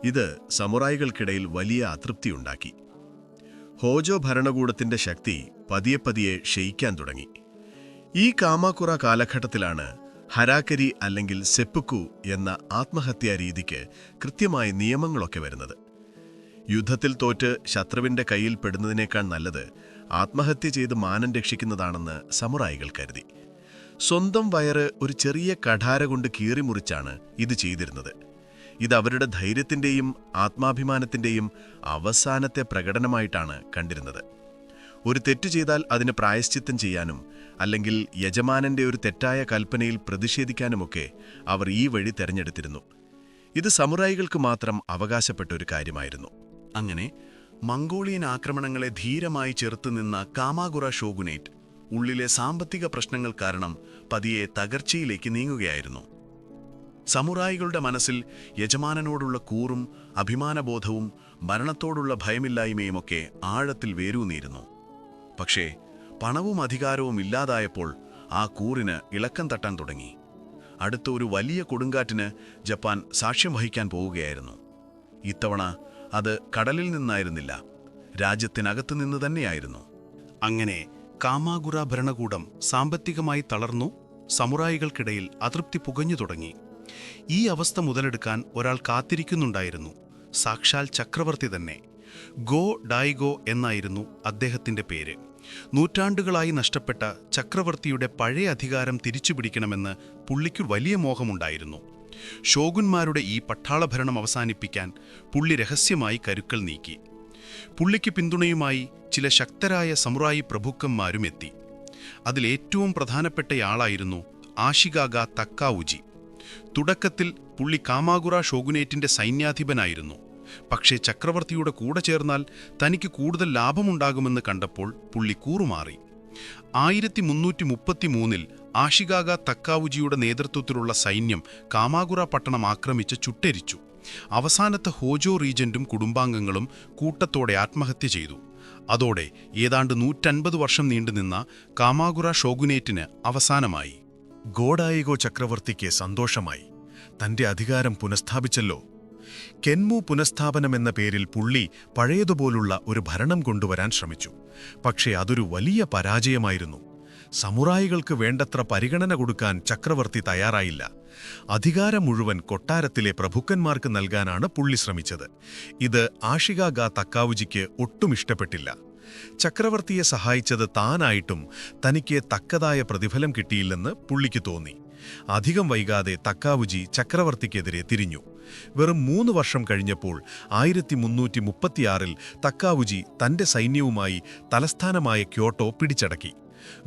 ഇത് സമുറായികൾക്കിടയിൽ വലിയ അതൃപ്തിയുണ്ടാക്കി. ഹോജോ ഭരണകൂടത്തിന്റെ ശക്തി പതിയെ ക്ഷയിക്കാൻ തുടങ്ങി. ഈ കാമാക്കുറ കാലഘട്ടത്തിലാണ് ഹരാക്കരി അല്ലെങ്കിൽ സെപ്പുക്കു എന്ന ആത്മഹത്യാ രീതിക്ക് കൃത്യമായ നിയമങ്ങളൊക്കെ വരുന്നത്. യുദ്ധത്തിൽ തോറ്റ് ശത്രുവിന്റെ കയ്യിൽ പെടുന്നതിനേക്കാൾ നല്ലത് ആത്മഹത്യ ചെയ്ത് മാനം രക്ഷിക്കുന്നതാണെന്ന് സമുറായികൾ കരുതി. സ്വന്തം വയറ് ഒരു ചെറിയ കഠാര കൊണ്ട് കീറിമുറിച്ചാണ് ഇത് ചെയ്തിരുന്നത്. ഇത് അവരുടെ ധൈര്യത്തിന്റെയും ആത്മാഭിമാനത്തിന്റെയും അവസാനത്തെ പ്രകടനമായിട്ടാണ് കണ്ടിരുന്നത്. ഒരു തെറ്റ് ചെയ്താൽ അതിന് പ്രായശ്ചിത്തം ചെയ്യാനും അല്ലെങ്കിൽ യജമാനന്റെ ഒരു തെറ്റായ കൽപ്പനയിൽ പ്രതിഷേധിക്കാനുമൊക്കെ അവർ ഈ വഴി തെരഞ്ഞെടുത്തിരുന്നു. ഇത് സമുറായികൾക്ക് മാത്രം അവകാശപ്പെട്ട ഒരു കാര്യമായിരുന്നു. അങ്ങനെ മംഗോളിയൻ ആക്രമണങ്ങളെ ധീരമായി ചെറുത്തുനിന്ന കാമാഗുറ ഷോഗുനേറ്റ് ഉള്ളിലെ സാമ്പത്തിക പ്രശ്നങ്ങൾ കാരണം പതിയെ തകർച്ചയിലേക്ക് നീങ്ങുകയായിരുന്നു. സമുറായികളുടെ മനസ്സിൽ യജമാനനോടുള്ള കൂറും അഭിമാനബോധവും ഭരണത്തോടുള്ള ഭയമില്ലായ്മയുമൊക്കെ ആഴത്തിൽ വേരൂന്നിയിരുന്നു. പക്ഷേ പണവും അധികാരവും ഇല്ലാതായപ്പോൾ ആ കൂറിന് ഇളക്കം തട്ടാൻ തുടങ്ങി. അടുത്ത ഒരു വലിയ കൊടുങ്കാറ്റിന് ജപ്പാൻ സാക്ഷ്യം വഹിക്കാൻ പോവുകയായിരുന്നു. ഇത്തവണ അത് കടലിൽ നിന്നായിരുന്നില്ല, രാജ്യത്തിനകത്തു നിന്ന് തന്നെയായിരുന്നു. അങ്ങനെ കാമാഗുറ ഭരണകൂടം സാമ്പത്തികമായി തളർന്നു. സമുറായികൾക്കിടയിൽ അതൃപ്തി പുകഞ്ഞു തുടങ്ങി. ഈ അവസ്ഥ മുതലെടുക്കാൻ ഒരാൾ കാത്തിരിക്കുന്നുണ്ടായിരുന്നു. സാക്ഷാൽ ചക്രവർത്തി തന്നെ. ഗോ ഡായിഗോ എന്നായിരുന്നു അദ്ദേഹത്തിന്റെ പേര്. നൂറ്റാണ്ടുകളായി നഷ്ടപ്പെട്ട ചക്രവർത്തിയുടെ പഴയ അധികാരം തിരിച്ചുപിടിക്കണമെന്ന് പുള്ളിക്ക് വലിയ മോഹമുണ്ടായിരുന്നു. ഷോഗുന്മാരുടെ ഈ പട്ടാളഭരണം അവസാനിപ്പിക്കാൻ പുള്ളി രഹസ്യമായി കരുക്കൾ നീക്കി. പുള്ളിക്ക് പിന്തുണയുമായി ചില ശക്തരായ സമുറായി പ്രഭുക്കന്മാരും എത്തി. അതിലേറ്റവും പ്രധാനപ്പെട്ടയാളായിരുന്നു ആഷിഗാഗ തക്കാവുജി. തുടക്കത്തിൽ പുള്ളി കാമാഗുറ ഷോഗുനേറ്റിന്റെ സൈന്യാധിപനായിരുന്നു. പക്ഷേ ചക്രവർത്തിയുടെ കൂടെ ചേർന്നാൽ തനിക്ക് കൂടുതൽ ലാഭമുണ്ടാകുമെന്ന് കണ്ടപ്പോൾ പുള്ളി കൂറുമാറി. 1333 ആഷിഗാഗ തക്കാവുജിയുടെ നേതൃത്വത്തിലുള്ള സൈന്യം കാമാഗുറ പട്ടണം ആക്രമിച്ച് ചുട്ടെരിച്ചു. അവസാനത്തെ ഹോജോ റീജന്റും കുടുംബാംഗങ്ങളും കൂട്ടത്തോടെ ആത്മഹത്യ ചെയ്തു. അതോടെ ഏതാണ്ട് 150 വർഷം നീണ്ടുനിന്ന കാമാഗുറ ഷോഗുനേറ്റിന് അവസാനമായി. ഗോഡായിഗോ ചക്രവർത്തിക്ക് സന്തോഷമായി. തന്റെ അധികാരം പുനഃസ്ഥാപിച്ചല്ലോ. കെൻമു പുനഃസ്ഥാപനമെന്ന പേരിൽ പുള്ളി പഴയതുപോലുള്ള ഒരു ഭരണം കൊണ്ടുവരാൻ ശ്രമിച്ചു. പക്ഷേ അതൊരു വലിയ പരാജയമായിരുന്നു. സമുറായികൾക്ക് വേണ്ടത്ര പരിഗണന കൊടുക്കാൻ ചക്രവർത്തി തയ്യാറായില്ല. അധികാരം മുഴുവൻ കൊട്ടാരത്തിലെ പ്രഭുക്കന്മാർക്ക് നൽകാനാണ് പുള്ളി ശ്രമിച്ചത്. ഇത് ആഷിഗാഗ തക്കാവുജിക്ക് ഒട്ടും ഇഷ്ടപ്പെട്ടില്ല. ചക്രവർത്തിയെ സഹായിച്ചത് താനായിട്ടും തനിക്ക് തക്കതായ പ്രതിഫലം കിട്ടിയില്ലെന്ന് പുള്ളിക്ക് തോന്നി. അധികം വൈകാതെ തക്കാവുജി ചക്രവർത്തിക്കെതിരെ തിരിഞ്ഞു. വെറും 3 വർഷം കഴിഞ്ഞപ്പോൾ 1336 തക്കാവുജി തന്റെ സൈന്യവുമായി തലസ്ഥാനമായ ക്യോട്ടോ പിടിച്ചടക്കി.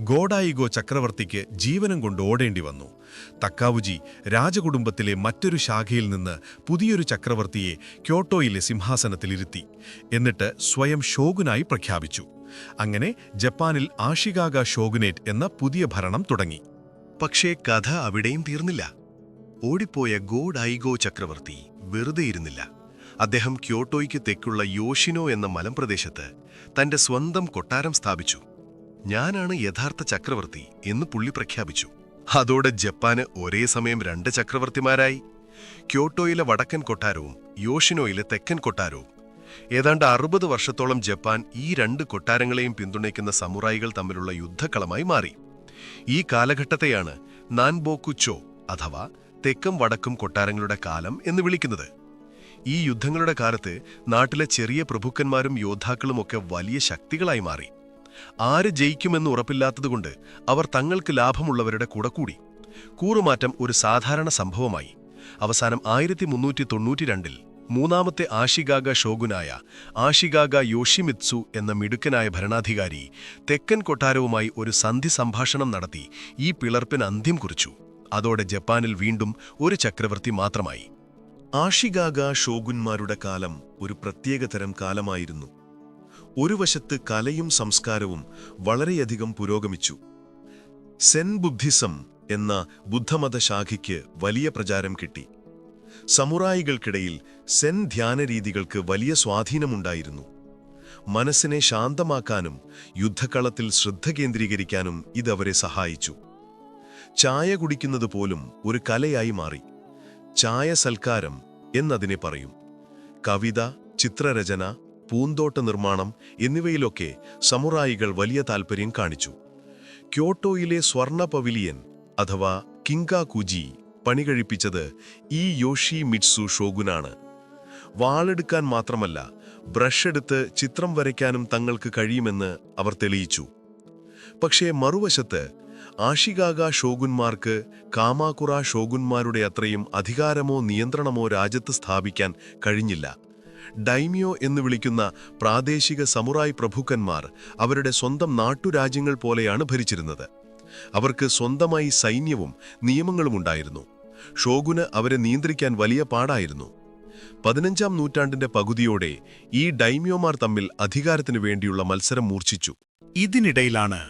ഗോഡായിഗോ ചക്രവർത്തിക്ക് ജീവനം കൊണ്ട് ഓടേണ്ടി വന്നു. തക്കാവുജി രാജകുടുംബത്തിലെ മറ്റൊരു ശാഖയിൽ നിന്ന് പുതിയൊരു ചക്രവർത്തിയെ ക്യോട്ടോയിലെ സിംഹാസനത്തിലിരുത്തി. എന്നിട്ട് സ്വയം ഷോഗുനായി പ്രഖ്യാപിച്ചു. അങ്ങനെ ജപ്പാനിൽ ആഷിഗാഗ ഷോഗുനേറ്റ് എന്ന പുതിയ ഭരണം തുടങ്ങി. പക്ഷേ കഥ അവിടെയും തീർന്നില്ല. ഓടിപ്പോയ ഗോഡായിഗോ ചക്രവർത്തി വെറുതെ ഇരുന്നില്ല. അദ്ദേഹം ക്യോട്ടോയ്ക്ക് തെക്കുള്ള യോഷിനോ എന്ന മലമ്പ്രദേശത്ത് തന്റെ സ്വന്തം കൊട്ടാരം സ്ഥാപിച്ചു. ഞാനാണ് യഥാർത്ഥ ചക്രവർത്തി എന്ന് പുള്ളി പ്രഖ്യാപിച്ചു. അതോടെ ജപ്പാന് ഒരേ സമയം 2 ചക്രവർത്തിമാരായി. ക്യോട്ടോയിലെ വടക്കൻ കൊട്ടാരവും യോഷിനോയിലെ തെക്കൻ കൊട്ടാരവും. ഏതാണ്ട് 60 വർഷത്തോളം ജപ്പാൻ ഈ 2 കൊട്ടാരങ്ങളെയും പിന്തുണയ്ക്കുന്ന സമുറായികൾ തമ്മിലുള്ള യുദ്ധക്കളമായി മാറി. ഈ കാലഘട്ടത്തെയാണ് നാൻബോക്കുച്ചോ അഥവാ തെക്കും വടക്കും കൊട്ടാരങ്ങളുടെ കാലം എന്ന് വിളിക്കുന്നത്. ഈ യുദ്ധങ്ങളുടെ കാലത്ത് നാട്ടിലെ ചെറിയ പ്രഭുക്കന്മാരും യോദ്ധാക്കളുമൊക്കെ വലിയ ശക്തികളായി മാറി. ആര് ജയിക്കുമെന്ന് ഉറപ്പില്ലാത്തതുകൊണ്ട് അവർ തങ്ങൾക്ക് ലാഭമുള്ളവരുടെ കൂടെ കൂടി. കൂറുമാറ്റം ഒരു സാധാരണ സംഭവമായി. അവസാനം 1392 മൂന്നാമത്തെ ആഷിഗാഗ ഷോഗുനായ ആഷിഗാഗ യോഷിമിത്സു എന്ന മിടുക്കനായ ഭരണാധികാരി തെക്കൻ കൊട്ടാരവുമായി ഒരു സന്ധി സംഭാഷണം നടത്തി ഈ പിളർപ്പിന് അന്ത്യം കുറിച്ചു. അതോടെ ജപ്പാനിൽ വീണ്ടും ഒരു ചക്രവർത്തി മാത്രമായി. ആഷിഗാഗ ഷോഗുന്മാരുടെ കാലം ഒരു പ്രത്യേകതരം കാലമായിരുന്നു. ഒരു വശത്ത് കലയും സംസ്കാരവും വളരെയധികം പുരോഗമിച്ചു. സെൻ ബുദ്ധിസം എന്ന ബുദ്ധമത ശാഖയ്ക്ക് വലിയ പ്രചാരം കിട്ടി. സമുറായികൾക്കിടയിൽ സെൻ ധ്യാനരീതികൾക്ക് വലിയ സ്വാധീനമുണ്ടായിരുന്നു. മനസ്സിനെ ശാന്തമാക്കാനും യുദ്ധക്കളത്തിൽ ശ്രദ്ധ കേന്ദ്രീകരിക്കാനും ഇതവരെ സഹായിച്ചു. ചായ കുടിക്കുന്നത് പോലും ഒരു കലയായി മാറി. ചായ സൽക്കാരം എന്നതിനെ പറയും. കവിത, ചിത്രരചന, പൂന്തോട്ട നിർമ്മാണം എന്നിവയിലൊക്കെ സമുറായികൾ വലിയ താൽപ്പര്യം കാണിച്ചു. ക്യോട്ടോയിലെ സ്വർണ്ണ പവിലിയൻ അഥവാ കിങ്കാകുജി പണികഴിപ്പിച്ചത് ഈ യോഷി മിറ്റ്സു ഷോഗുനാണ്. വാളെടുക്കാൻ മാത്രമല്ല, ബ്രഷ് എടുത്ത് ചിത്രം വരയ്ക്കാനും തങ്ങൾക്ക് കഴിയുമെന്ന് അവർ തെളിയിച്ചു. പക്ഷേ മറുവശത്ത് ആഷികാഗ ഷോഗുന്മാർക്ക് കാമാകുറ ഷോഗുന്മാരുടെ അത്രയും അധികാരമോ നിയന്ത്രണമോ രാജ്യത്ത് സ്ഥാപിക്കാൻ കഴിഞ്ഞില്ല. ഡൈമിയോ എന്ന് വിളിക്കുന്ന പ്രാദേശിക സമുറായ് പ്രഭുക്കന്മാർ അവരുടെ സ്വന്തം നാട്ടുരാജ്യങ്ങൾ പോലെയാണ് ഭരിച്ചിരുന്നത്. അവർക്ക് സ്വന്തമായി സൈന്യവും നിയമങ്ങളുമുണ്ടായിരുന്നു. ഷോഗുന് അവരെ നിയന്ത്രിക്കാൻ വലിയ പാടായിരുന്നു. 15-ാം നൂറ്റാണ്ടിന്റെ പകുതിയോടെ ഈ ഡൈമിയോമാർ തമ്മിൽ അധികാരത്തിനു വേണ്ടിയുള്ള മത്സരം മൂർച്ഛിച്ചു. ഇതിനിടയിലാണ്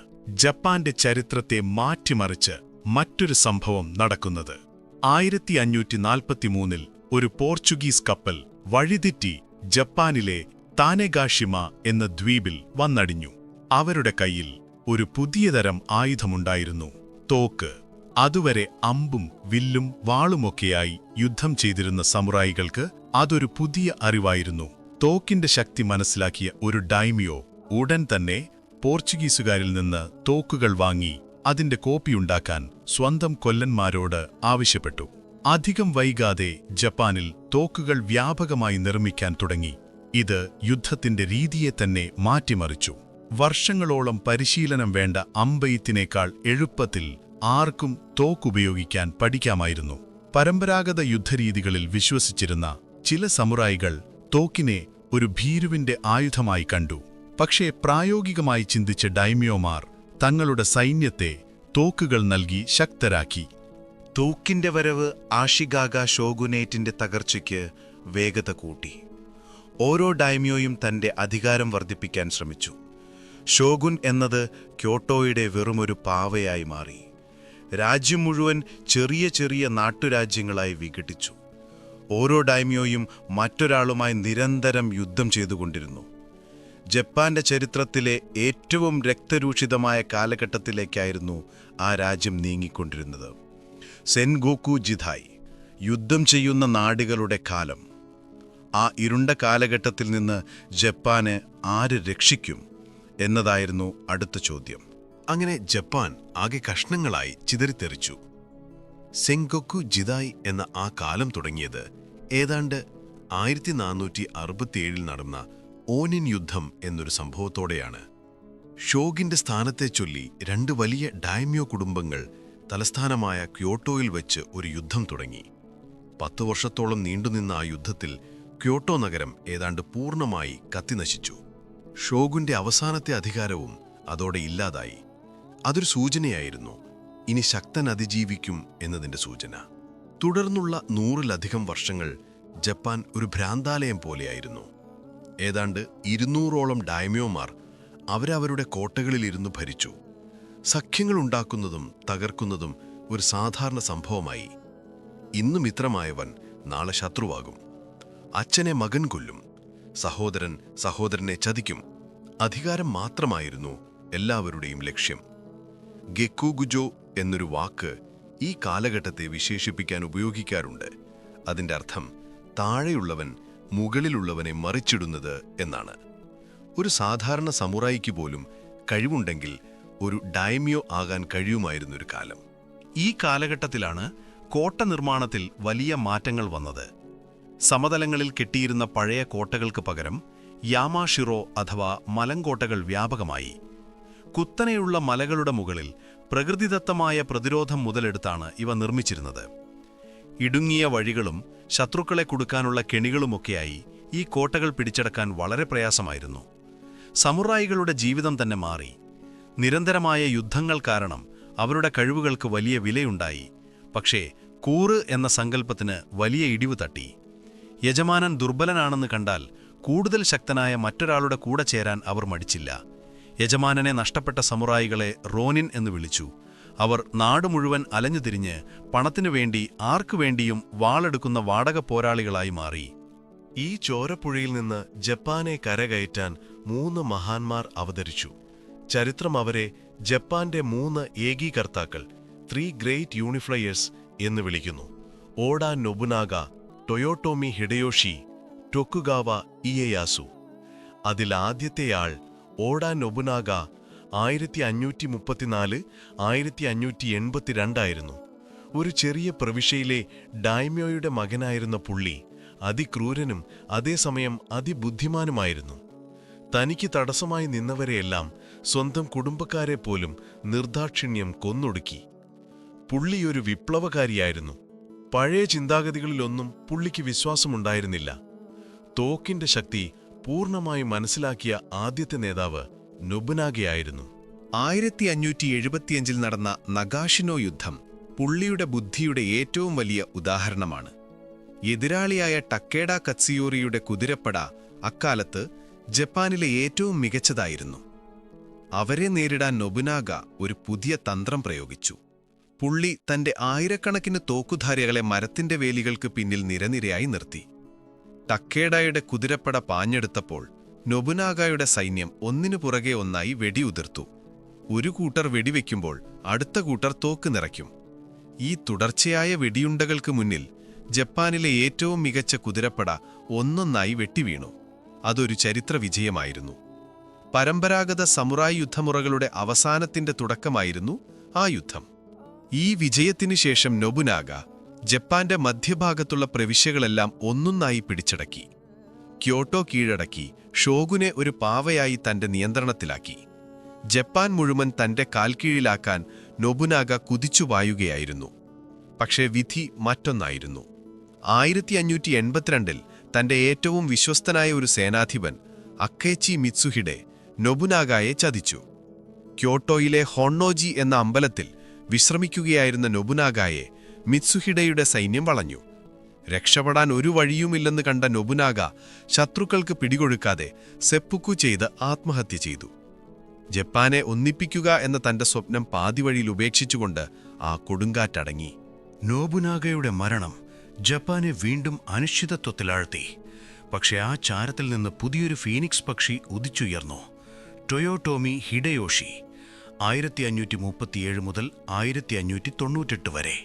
ജപ്പാന്റെ ചരിത്രത്തെ മാറ്റിമറിച്ച് മറ്റൊരു സംഭവം നടക്കുന്നത്. 1543-ൽ ഒരു പോർച്ചുഗീസ് കപ്പൽ വഴിതെറ്റി ജപ്പാനിലെ താനെഗാഷിമ എന്ന ദ്വീപിൽ വന്നടിഞ്ഞു. അവരുടെ കയ്യിൽ ഒരു പുതിയതരം ആയുധമുണ്ടായിരുന്നു, തോക്ക്. അതുവരെ അമ്പും വില്ലും വാളുമൊക്കെയായി യുദ്ധം ചെയ്തിരുന്ന സമുറായികൾക്ക് അതൊരു പുതിയ അറിവായിരുന്നു. തോക്കിന്റെ ശക്തി മനസ്സിലാക്കിയ ഒരു ഡൈമിയോ ഉടൻ തന്നെ പോർച്ചുഗീസുകാരിൽ നിന്ന് തോക്കുകൾ വാങ്ങി അതിന്റെ കോപ്പിയുണ്ടാക്കാൻ സ്വന്തം കൊല്ലന്മാരോട് ആവശ്യപ്പെട്ടു. അധികം വൈകാതെ ജപ്പാനിൽ തോക്കുകൾ വ്യാപകമായി നിർമ്മിക്കാൻ തുടങ്ങി. ഇത് യുദ്ധത്തിന്റെ രീതിയെ തന്നെ മാറ്റിമറിച്ചു. വർഷങ്ങളോളം പരിശീലനം വേണ്ട അമ്പെയ്ത്തിനേക്കാൾ എളുപ്പത്തിൽ ആർക്കും തോക്കുപയോഗിക്കാൻ പഠിക്കാമായിരുന്നു. പരമ്പരാഗത യുദ്ധരീതികളിൽ വിശ്വസിച്ചിരുന്ന ചില സമുറായികൾ തോക്കിനെ ഒരു ഭീരുവിന്റെ ആയുധമായി കണ്ടു. പക്ഷേ പ്രായോഗികമായി ചിന്തിച്ച ഡൈമിയോമാർ തങ്ങളുടെ സൈന്യത്തെ തോക്കുകൾ നൽകി ശക്തരാക്കി. തോക്കിന്റെ വരവ് ആഷിഗാഗ ഷോഗുനേറ്റിന്റെ തകർച്ചയ്ക്ക് വേഗത കൂട്ടി. ഓരോ ഡൈമിയോയും തന്റെ അധികാരം വർദ്ധിപ്പിക്കാൻ ശ്രമിച്ചു. ഷോഗുൻ എന്നത് ക്യോട്ടോയുടെ വെറുമൊരു പാവയായി മാറി. രാജ്യം മുഴുവൻ ചെറിയ ചെറിയ നാട്ടുരാജ്യങ്ങളായി വിഘടിച്ചു. ഓരോ ഡൈമിയോയും മറ്റൊരാളുമായി നിരന്തരം യുദ്ധം ചെയ്തുകൊണ്ടിരുന്നു. ജപ്പാന്റെ ചരിത്രത്തിലെ ഏറ്റവും രക്തരൂഷിതമായ കാലഘട്ടത്തിലേക്കായിരുന്നു ആ രാജ്യം നീങ്ങിക്കൊണ്ടിരുന്നത്. സെൻഗോക്കു ജിഥായ്, യുദ്ധം ചെയ്യുന്ന നാടുകളുടെ കാലം. ആ ഇരുണ്ട കാലഘട്ടത്തിൽ നിന്ന് ജപ്പാന് ആര് രക്ഷിക്കും എന്നതായിരുന്നു അടുത്ത ചോദ്യം. അങ്ങനെ ജപ്പാൻ ആകെ കഷ്ണങ്ങളായി ചിതറിത്തെറിച്ചു. സെൻഗോക്കു ജിദായ് എന്ന ആ കാലം തുടങ്ങിയത് ഏതാണ്ട് 1467 നടന്ന ഓനിൻ യുദ്ധം എന്നൊരു സംഭവത്തോടെയാണ്. ഷോഗിന്റെ സ്ഥാനത്തെ ചൊല്ലി 2 വലിയ ഡൈമ്യോ കുടുംബങ്ങൾ തലസ്ഥാനമായ ക്യോട്ടോയിൽ വെച്ച് ഒരു യുദ്ധം തുടങ്ങി. 10 വർഷത്തോളം നീണ്ടുനിന്ന ആ യുദ്ധത്തിൽ ക്യോട്ടോ നഗരം ഏതാണ്ട് പൂർണ്ണമായി കത്തിനശിച്ചു. ഷോഗുന്റെ അവസാനത്തെ അധികാരവും അതോടെ ഇല്ലാതായി. അതൊരു സൂചനയായിരുന്നു, ഇനി ശക്തൻ അതിജീവിക്കും എന്നതിന്റെ സൂചന. തുടർന്നുള്ള 100-ലധികം വർഷങ്ങൾ ജപ്പാൻ ഒരു ഭ്രാന്താലയം പോലെയായിരുന്നു. ഏതാണ്ട് 200ഓളം ഡൈമ്യോമാർ അവരവരുടെ കോട്ടകളിലിരുന്നു ഭരിച്ചു. സഖ്യങ്ങളുണ്ടാക്കുന്നതും തകർക്കുന്നതും ഒരു സാധാരണ സംഭവമായി. ഇന്നു മിത്രമായവൻ നാളെ ശത്രുവാകും. അച്ഛനെ മകൻ കൊല്ലും, സഹോദരൻ സഹോദരനെ ചതിക്കും. അധികാരം മാത്രമായിരുന്നു എല്ലാവരുടെയും ലക്ഷ്യം. ഗെക്കുഗുജോ എന്നൊരു വാക്ക് ഈ കാലഘട്ടത്തെ വിശേഷിപ്പിക്കാൻ ഉപയോഗിക്കാറുണ്ട്. അതിൻ്റെ അർത്ഥം താഴെയുള്ളവൻ മുകളിലുള്ളവനെ മറിച്ചിടുന്നത് എന്നാണ്. ഒരു സാധാരണ സമുറായിക്ക് പോലും കഴിവുണ്ടെങ്കിൽ ഒരു ഡൈമ്യോ ആകാൻ കഴിയുമായിരുന്നൊരു കാലം. ഈ കാലഘട്ടത്തിലാണ് കോട്ട നിർമ്മാണത്തിൽ വലിയ മാറ്റങ്ങൾ വന്നത്. സമതലങ്ങളിൽ കെട്ടിയിരുന്ന പഴയ കോട്ടകൾക്ക് പകരം യാമാഷിറോ അഥവാ മലങ്കോട്ടകൾ വ്യാപകമായി. കുത്തനെയുള്ള മലകളുടെ മുകളിൽ പ്രകൃതിദത്തമായ പ്രതിരോധം മുതലെടുത്താണ് ഇവ നിർമ്മിച്ചിരുന്നത്. ഇടുങ്ങിയ വഴികളും ശത്രുക്കളെ കുടുക്കാനുള്ള കെണികളുമൊക്കെയായി ഈ കോട്ടകൾ പിടിച്ചടക്കാൻ വളരെ പ്രയാസമായിരുന്നു. സമുറായികളുടെ ജീവിതം തന്നെ മാറി. നിരന്തരമായ യുദ്ധങ്ങൾ കാരണം അവരുടെ കഴിവുകൾക്ക് വലിയ വിലയുണ്ടായി. പക്ഷേ കൂറ് എന്ന സങ്കല്പത്തിന് വലിയ ഇടിവ് തട്ടി. യജമാനൻ ദുർബലനാണെന്ന് കണ്ടാൽ കൂടുതൽ ശക്തനായ മറ്റൊരാളുടെ കൂടെ ചേരാൻ അവർ മടിച്ചില്ല. യജമാനനെ നഷ്ടപ്പെട്ട സമുറായികളെ റോനിൻ എന്ന് വിളിച്ചു. അവർ നാട് മുഴുവൻ അലഞ്ഞുതിരിഞ്ഞ് പണത്തിനു വേണ്ടി ആർക്കുവേണ്ടിയും വാളെടുക്കുന്ന വാടക പോരാളികളായി മാറി. ഈ ചോരപ്പുഴയിൽ നിന്ന് ജപ്പാനെ കരകയറ്റാൻ 3 മഹാന്മാർ അവതരിച്ചു. ചരിത്രം അവരെ ജപ്പാന്റെ 3 ഏകീകർത്താക്കൾ, 3 ഗ്രേറ്റ് യൂണിഫ്ലയേഴ്സ് എന്ന് വിളിക്കുന്നു. ഓഡ നൊബുനാഗ, ടൊയോട്ടോമി ഹിഡയോഷി, ടൊക്കുഗാവ ഇയെയാസു. അതിലാദ്യത്തെയാൾ ഓഡ നൊബുനാഗ 1534-1582 ആയിരുന്നു. ഒരു ചെറിയ പ്രവിശ്യയിലെ ഡായ്മ്യോയുടെ മകനായിരുന്ന പുള്ളി അതിക്രൂരനും അതേസമയം അതിബുദ്ധിമാനുമായിരുന്നു. തനിക്ക് തടസ്സമായി നിന്നവരെയെല്ലാം സ്വന്തം കുടുംബക്കാരെ പോലും നിർദാക്ഷിണ്യം കൊന്നൊടുക്കി. പുള്ളി ഒരു വിപ്ലവകാരിയായിരുന്നു. പഴയ ചിന്താഗതികളിലൊന്നും പുള്ളിക്ക് വിശ്വാസമുണ്ടായിരുന്നില്ല. തോക്കിന്റെ ശക്തി പൂർണ്ണമായി മനസ്സിലാക്കിയ ആദ്യത്തെ നേതാവ് നൊബുനാഗയായിരുന്നു. 1575 നടന്ന നഗാഷിനോ യുദ്ധം പുള്ളിയുടെ ബുദ്ധിയുടെ ഏറ്റവും വലിയ ഉദാഹരണമാണ്. എതിരാളിയായ ടക്കേഡ കത്സിയോറിയുടെ കുതിരപ്പട അക്കാലത്ത് ജപ്പാനിലെ ഏറ്റവും മികച്ചതായിരുന്നു. അവരെ നേരിടാൻ നൊബുനാഗ ഒരു പുതിയ തന്ത്രം പ്രയോഗിച്ചു. പുള്ളി തന്റെ ആയിരക്കണക്കിന് തോക്കുധാരികളെ മരത്തിന്റെ വേലികൾക്ക് പിന്നിൽ നിരനിരയായി നിർത്തി. ടക്കേഡയുടെ കുതിരപ്പട പാഞ്ഞെടുത്തപ്പോൾ നൊബുനാഗയുടെ സൈന്യം ഒന്നിനു പുറകെ ഒന്നായി വെടിയുതിർത്തു. ഒരു കൂട്ടർ വെടിവെക്കുമ്പോൾ അടുത്ത കൂട്ടർ തോക്ക് നിറയ്ക്കും. ഈ തുടർച്ചയായ വെടിയുണ്ടകൾക്ക് മുന്നിൽ ജപ്പാനിലെ ഏറ്റവും മികച്ച കുതിരപ്പട ഒന്നൊന്നായി വെട്ടിവീണു. അതൊരു ചരിത്ര വിജയമായിരുന്നു. പരമ്പരാഗത സമുറായ് യുദ്ധമുറകളുടെ അവസാനത്തിന്റെ തുടക്കമായിരുന്നു ആ യുദ്ധം. ഈ വിജയത്തിനു ശേഷം നൊബുനാഗ ജപ്പാന്റെ മധ്യഭാഗത്തുള്ള പ്രവിശ്യകളെല്ലാം ഒന്നൊന്നായി പിടിച്ചടക്കി. ക്യോട്ടോ കീഴടക്കി ഷോഗുനെ ഒരു പാവയായി തന്റെ നിയന്ത്രണത്തിലാക്കി. ജപ്പാൻ മുഴുവൻ തന്റെ കാൽക്കീഴിലാക്കാൻ നൊബുനാഗ കുതിച്ചുപായുകയായിരുന്നു. പക്ഷേ വിധി മറ്റൊന്നായിരുന്നു. 1582 തന്റെ ഏറ്റവും വിശ്വസ്തനായ ഒരു സേനാധിപൻ അക്കേച്ചി മിത്സുഹിഡെ നൊബുനാഗയെ ചതിച്ചു. ക്യോട്ടോയിലെ ഹൊണ്ണോജി എന്ന അമ്പലത്തിൽ വിശ്രമിക്കുകയായിരുന്ന നൊബുനാഗയെ മിത്സുഹിഡെയുടെ സൈന്യം വളഞ്ഞു. രക്ഷപ്പെടാൻ ഒരു വഴിയുമില്ലെന്ന് കണ്ട നൊബുനാഗ ശത്രുക്കൾക്ക് പിടികൊടുക്കാതെ സെപ്പുക്കു ചെയ്ത് ആത്മഹത്യ ചെയ്തു. ജപ്പാനെ ഒന്നിപ്പിക്കുക എന്ന തന്റെ സ്വപ്നം പാതിവഴിയിൽ ഉപേക്ഷിച്ചുകൊണ്ട് ആ കൊടുങ്കാറ്റടങ്ങി. നോബുനാഗയുടെ മരണം ജപ്പാനെ വീണ്ടും അനിശ്ചിതത്വത്തിലാഴ്ത്തി. പക്ഷെ ആ ചാരത്തിൽ നിന്ന് പുതിയൊരു ഫീനിക്സ് പക്ഷി ഉദിച്ചുയർന്നു. ടൊയോട്ടോമി ഹിഡയോഷി. 1537 മുതൽ 1598 വരെ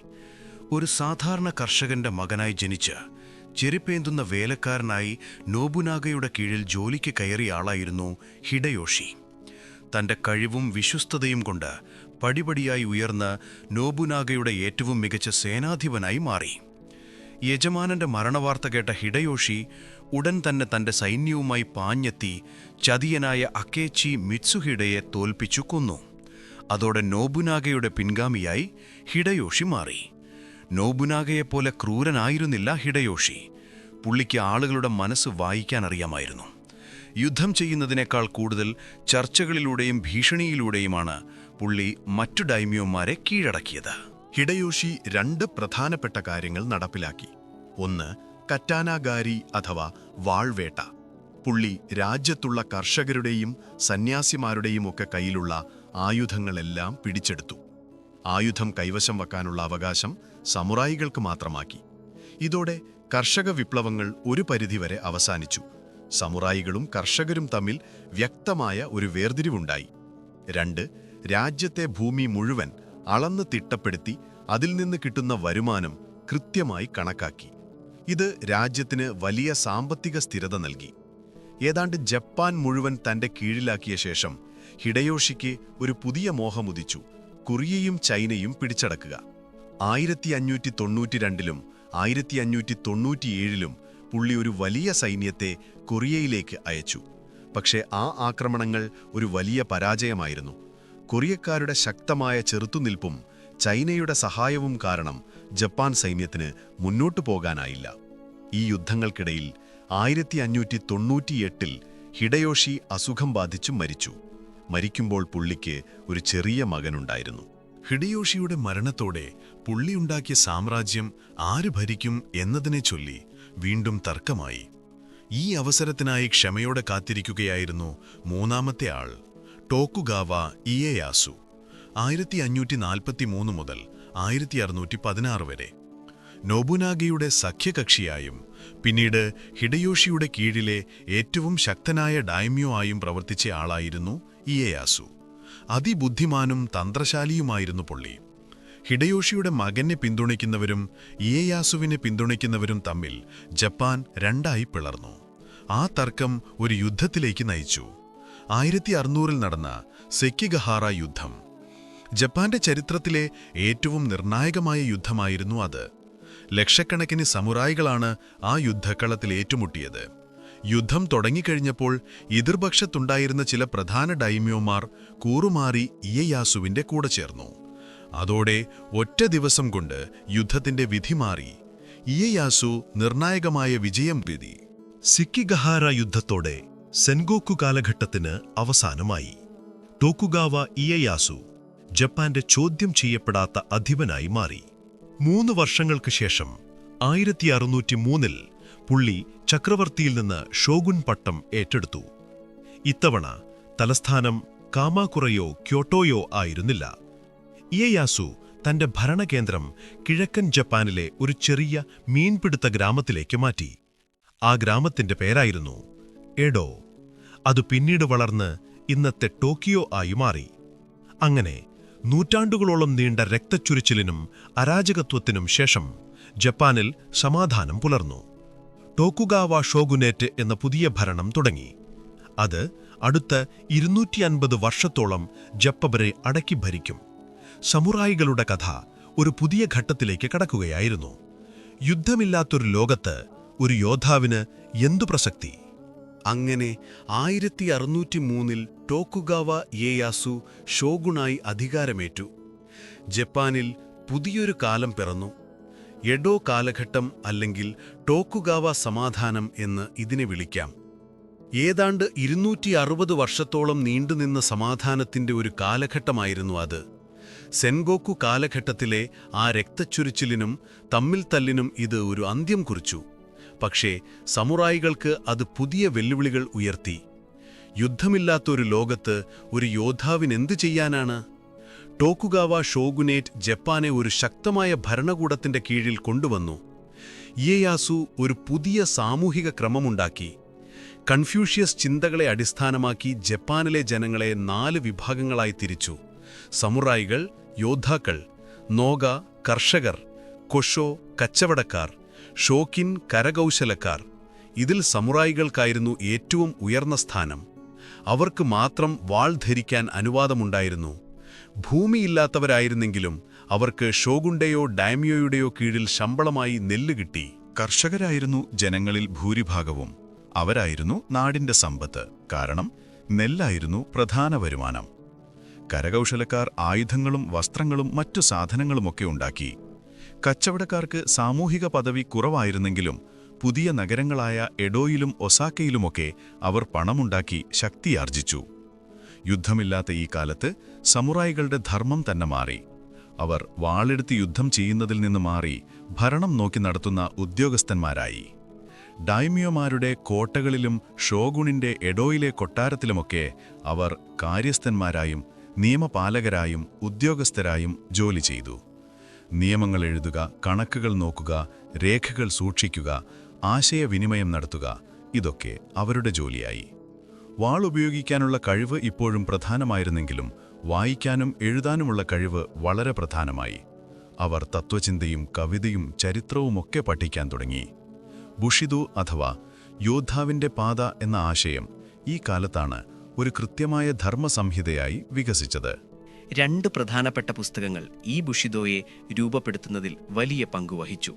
ഒരു സാധാരണ കർഷകന്റെ മകനായി ജനിച്ച് ചെരുപ്പേന്തുന്ന വേലക്കാരനായി നോബുനാഗയുടെ കീഴിൽ ജോലിക്ക് കയറിയ ആളായിരുന്നു ഹിഡയോഷി. തന്റെ കഴിവും വിശ്വസ്തതയും കൊണ്ട് പടിപടിയായി ഉയർന്ന് നോബുനാഗയുടെ ഏറ്റവും മികച്ച സേനാധിപനായി മാറി. യജമാനന്റെ മരണവാർത്ത കേട്ട ഹിഡയോഷി ഉടൻ തന്നെ തന്റെ സൈന്യവുമായി പാഞ്ഞെത്തി ചതിയനായ അക്കേച്ചി മിത്സുഹിഡയെ തോൽപ്പിച്ചു കൊന്നു. അതോടെ നോബുനാഗയുടെ പിൻഗാമിയായി ഹിഡയോഷി മാറി. നോബുനാഗയെപ്പോലെ ക്രൂരനായിരുന്നില്ല ഹിഡയോഷി. പുള്ളിക്ക് ആളുകളുടെ മനസ്സ് വായിക്കാൻ അറിയാമായിരുന്നു. യുദ്ധം ചെയ്യുന്നതിനേക്കാൾ കൂടുതൽ ചർച്ചകളിലൂടെയും ഭീഷണിയിലൂടെയുമാണ് പുള്ളി മറ്റു ഡൈമ്യോന്മാരെ കീഴടക്കിയത്. ഹിഡയോഷി 2 പ്രധാനപ്പെട്ട കാര്യങ്ങൾ നടപ്പിലാക്കി. ഒന്ന്, കറ്റാനാഗാരി അഥവാ വാൾവേട്ട. പുള്ളി രാജ്യത്തുള്ള കർഷകരുടെയും സന്യാസിമാരുടെയും ഒക്കെ കയ്യിലുള്ള ആയുധങ്ങളെല്ലാം പിടിച്ചെടുത്തു. ആയുധം കൈവശം വയ്ക്കാനുള്ള അവകാശം സമുറായികൾക്ക് മാത്രമാക്കി. ഇതോടെ കർഷക വിപ്ലവങ്ങൾ ഒരു പരിധിവരെ അവസാനിച്ചു. സമുറായികളും കർഷകരും തമ്മിൽ വ്യക്തമായ ഒരു വേർതിരിവുണ്ടായി. 2, രാജ്യത്തെ ഭൂമി മുഴുവൻ അളന്ന് തിട്ടപ്പെടുത്തി അതിൽ നിന്ന് കിട്ടുന്ന വരുമാനം കൃത്യമായി കണക്കാക്കി. ഇത് രാജ്യത്തിന് വലിയ സാമ്പത്തിക സ്ഥിരത നൽകി. ഏതാണ്ട് ജപ്പാൻ മുഴുവൻ തന്റെ കീഴിലാക്കിയ ശേഷം ഹിഡയോഷിക്ക് ഒരു പുതിയ മോഹമുദിച്ചു: കൊറിയയും ചൈനയും പിടിച്ചടക്കുക. 1592 1597 പുള്ളി ഒരു വലിയ സൈന്യത്തെ കൊറിയയിലേക്ക് അയച്ചു. പക്ഷേ ആ ആക്രമണങ്ങൾ ഒരു വലിയ പരാജയമായിരുന്നു. കൊറിയക്കാരുടെ ശക്തമായ ചെറുത്തുനിൽപ്പും ചൈനയുടെ സഹായവും കാരണം ജപ്പാൻ സൈന്യത്തിന് മുന്നോട്ടു പോകാനായില്ല. ഈ യുദ്ധങ്ങൾക്കിടയിൽ 1598 ഹിഡയോഷി അസുഖം ബാധിച്ചു മരിച്ചു. മരിക്കുമ്പോൾ പുള്ളിക്ക് ഒരു ചെറിയ മകനുണ്ടായിരുന്നു. ഹിഡയോഷിയുടെ മരണത്തോടെ പുള്ളിയുണ്ടാക്കിയ സാമ്രാജ്യം ആര് ഭരിക്കും എന്നതിനെ ചൊല്ലി വീണ്ടും തർക്കമായി. ഈ അവസരത്തിനായി ക്ഷമയോടെ കാത്തിരിക്കുകയായിരുന്നു മൂന്നാമത്തെ ആൾ, ടോക്കുഗാവ ഇയെയാസു. 1543 മുതൽ 1616 വരെ നോബുനാഗയുടെ സഖ്യകക്ഷിയായും പിന്നീട് ഹിഡയോഷിയുടെ കീഴിലെ ഏറ്റവും ശക്തനായ ഡൈമ്യോ ആയും പ്രവർത്തിച്ച ആളായിരുന്നു ഇയെയാസു. അതിബുദ്ധിമാനും തന്ത്രശാലിയുമായിരുന്നു പുള്ളി. ഹിഡയോഷിയുടെ മകനെ പിന്തുണയ്ക്കുന്നവരും ഇയെയാസുവിനെ പിന്തുണയ്ക്കുന്നവരും തമ്മിൽ ജപ്പാൻ രണ്ടായി പിളർന്നു. ആ തർക്കം ഒരു യുദ്ധത്തിലേക്ക് നയിച്ചു. 1600 നടന്ന സെക്കിഗഹാറ യുദ്ധം. ജപ്പാന്റെ ചരിത്രത്തിലെ ഏറ്റവും നിർണായകമായ യുദ്ധമായിരുന്നു അത്. ലക്ഷക്കണക്കിന് സമുറായികളാണ് ആ യുദ്ധക്കളത്തിൽ ഏറ്റുമുട്ടിയത്. യുദ്ധം തുടങ്ങിക്കഴിഞ്ഞപ്പോൾ എതിർപക്ഷത്തുണ്ടായിരുന്ന ചില പ്രധാന ഡൈമ്യോമാർ കൂറുമാറി ഇയെയാസുവിന്റെ കൂടെ ചേർന്നു. അതോടെ ഒറ്റ ദിവസം കൊണ്ട് യുദ്ധത്തിന്റെ വിധി മാറി. ഇയെയാസു നിർണായകമായ വിജയം നേടി. സിക്കിഗഹാര യുദ്ധത്തോടെ സെൻഗോക്കു കാലഘട്ടത്തിന് അവസാനമായി. ടോക്കുഗാവ ഇയെയാസു ജപ്പാന്റെ ചോദ്യം ചെയ്യപ്പെടാത്ത അധിപനായി മാറി. 3 വർഷങ്ങൾക്ക് ശേഷം 1603 പുള്ളി ചക്രവർത്തിയിൽ നിന്ന് ഷോഗുൻ പട്ടം ഏറ്റെടുത്തു. ഇത്തവണ തലസ്ഥാനം കാമാകുറയോ ക്യോട്ടോയോ ആയിരുന്നില്ല. ഇയെയാസു തന്റെ ഭരണകേന്ദ്രം കിഴക്കൻ ജപ്പാനിലെ ഒരു ചെറിയ മീൻപിടുത്ത ഗ്രാമത്തിലേക്ക് മാറ്റി. ആ ഗ്രാമത്തിന്റെ പേരായിരുന്നു എഡോ. അത് പിന്നീട് വളർന്ന് ഇന്നത്തെ ടോക്കിയോ ആയി മാറി. അങ്ങനെ നൂറ്റാണ്ടുകളോളം നീണ്ട രക്തച്ചുരിച്ചിലിനും അരാജകത്വത്തിനും ശേഷം ജപ്പാനിൽ സമാധാനം പുലർന്നു. ടോക്കുഗാവ ഷോഗുനേറ്റ് എന്ന പുതിയ ഭരണം തുടങ്ങി. അത് അടുത്ത 250 വർഷത്തോളം ജപ്പബരെ അടക്കി ഭരിക്കും. സമുറായികളുടെ കഥ ഒരു പുതിയ ഘട്ടത്തിലേക്ക് കടക്കുകയായിരുന്നു. യുദ്ധമില്ലാത്തൊരു ലോകത്ത് ഒരു യോദ്ധാവിന് എന്തു പ്രസക്തി? അങ്ങനെ 1603 ടോക്കുഗാവ ഇയെയാസു ഷോഗുനായി അധികാരമേറ്റു. ജപ്പാനിൽ പുതിയൊരു കാലം പിറന്നു. എഡോ കാലഘട്ടം അല്ലെങ്കിൽ ടോക്കുഗാവ സമാധാനം എന്ന് ഇതിനെ വിളിക്കാം. ഏതാണ്ട് 260 വർഷത്തോളം നീണ്ടുനിന്ന സമാധാനത്തിന്റെ ഒരു കാലഘട്ടമായിരുന്നു അത്. സെൻഗോക്കു കാലഘട്ടത്തിലെ ആ രക്തച്ചുരിച്ചിലിനും തമ്മിൽ തല്ലിനും ഇത് ഒരു അന്ത്യം കുറിച്ചു. പക്ഷേ സമുറായികൾക്ക് അത് പുതിയ വെല്ലുവിളികൾ ഉയർത്തി. യുദ്ധമില്ലാത്തൊരു ലോകത്ത് ഒരു യോദ്ധാവിനെന്തു ചെയ്യാനാണ്? ടോക്കുഗാവ ഷോഗുനേറ്റ് ജപ്പാനെ ഒരു ശക്തമായ ഭരണകൂടത്തിന്റെ കീഴിൽ കൊണ്ടുവന്നു. ഇയെയാസു ഒരു പുതിയ സാമൂഹിക ക്രമമുണ്ടാക്കി. കൺഫ്യൂഷ്യസ് ചിന്തകളെ അടിസ്ഥാനമാക്കി ജപ്പാനിലെ ജനങ്ങളെ 4 വിഭാഗങ്ങളായി തിരിച്ചു. സമുറായികൾ, യോദ്ധാക്കൾ, നോഗ കർഷകർ, കൊഷോ കച്ചവടക്കാർ, ഷോക്കിൻ കരകൗശലക്കാർ. ഇതിൽ സമുറായികൾക്കായിരുന്നു ഏറ്റവും ഉയർന്ന സ്ഥാനം. അവർക്ക് മാത്രം വാൾ ധരിക്കാൻ അനുവാദമുണ്ടായിരുന്നു. ഭൂമിയില്ലാത്തവരായിരുന്നെങ്കിലും അവർക്ക് ഷോഗുണ്ടയോ ഡാമ്യോയുടെയോ കീഴിൽ ശമ്പളമായി നെല്ല് കിട്ടി. കർഷകരായിരുന്നു ജനങ്ങളിൽ ഭൂരിഭാഗവും. അവരായിരുന്നു നാടിന്റെ സമ്പത്ത്. കാരണം നെല്ലായിരുന്നു പ്രധാന വരുമാനം. കരകൗശലക്കാർ ആയുധങ്ങളും വസ്ത്രങ്ങളും മറ്റു സാധനങ്ങളുമൊക്കെ ഉണ്ടാക്കി. കച്ചവടക്കാർക്ക് സാമൂഹിക പദവി കുറവായിരുന്നെങ്കിലും പുതിയ നഗരങ്ങളായ എഡോയിലും ഒസാക്കയിലുമൊക്കെ അവർ പണമുണ്ടാക്കി ശക്തിയാർജിച്ചു. യുദ്ധമില്ലാത്ത ഈ കാലത്ത് സമുറായികളുടെ ധർമ്മം തന്നെ മാറി. അവർ വാളെടുത്ത് യുദ്ധം ചെയ്യുന്നതിൽ നിന്ന് മാറി ഭരണം നോക്കി നടത്തുന്ന ഉദ്യോഗസ്ഥന്മാരായി. ഡൈമ്യോമാരുടെ കോട്ടകളിലും ഷോഗുണിന്റെ എഡോയിലെ കൊട്ടാരത്തിലുമൊക്കെ അവർ കാര്യസ്ഥന്മാരായും നിയമപാലകരായും ഉദ്യോഗസ്ഥരായും ജോലി ചെയ്തു. നിയമങ്ങൾ എഴുതുക, കണക്കുകൾ നോക്കുക, രേഖകൾ സൂക്ഷിക്കുക, ആശയവിനിമയം നടത്തുക, ഇതൊക്കെ അവരുടെ ജോലിയായി. വാൾ ഉപയോഗിക്കാനുള്ള കഴിവ് ഇപ്പോഴും പ്രധാനമായിരുന്നെങ്കിലും വായിക്കാനും എഴുതാനുമുള്ള കഴിവ് വളരെ പ്രധാനമായി. അവർ തത്വചിന്തയും കവിതയും ചരിത്രവുമൊക്കെ പഠിക്കാൻ തുടങ്ങി. ബുഷിദു അഥവാ യോദ്ധാവിന്റെ പാത എന്ന ആശയം ഈ കാലത്താണ് ഒരു കൃത്യമായ ധർമ്മസംഹിതയായി വികസിച്ചത്. 2 പ്രധാനപ്പെട്ട പുസ്തകങ്ങൾ ഈ ബുഷിദോയെ രൂപപ്പെടുത്തുന്നതിൽ വലിയ പങ്കുവഹിച്ചു.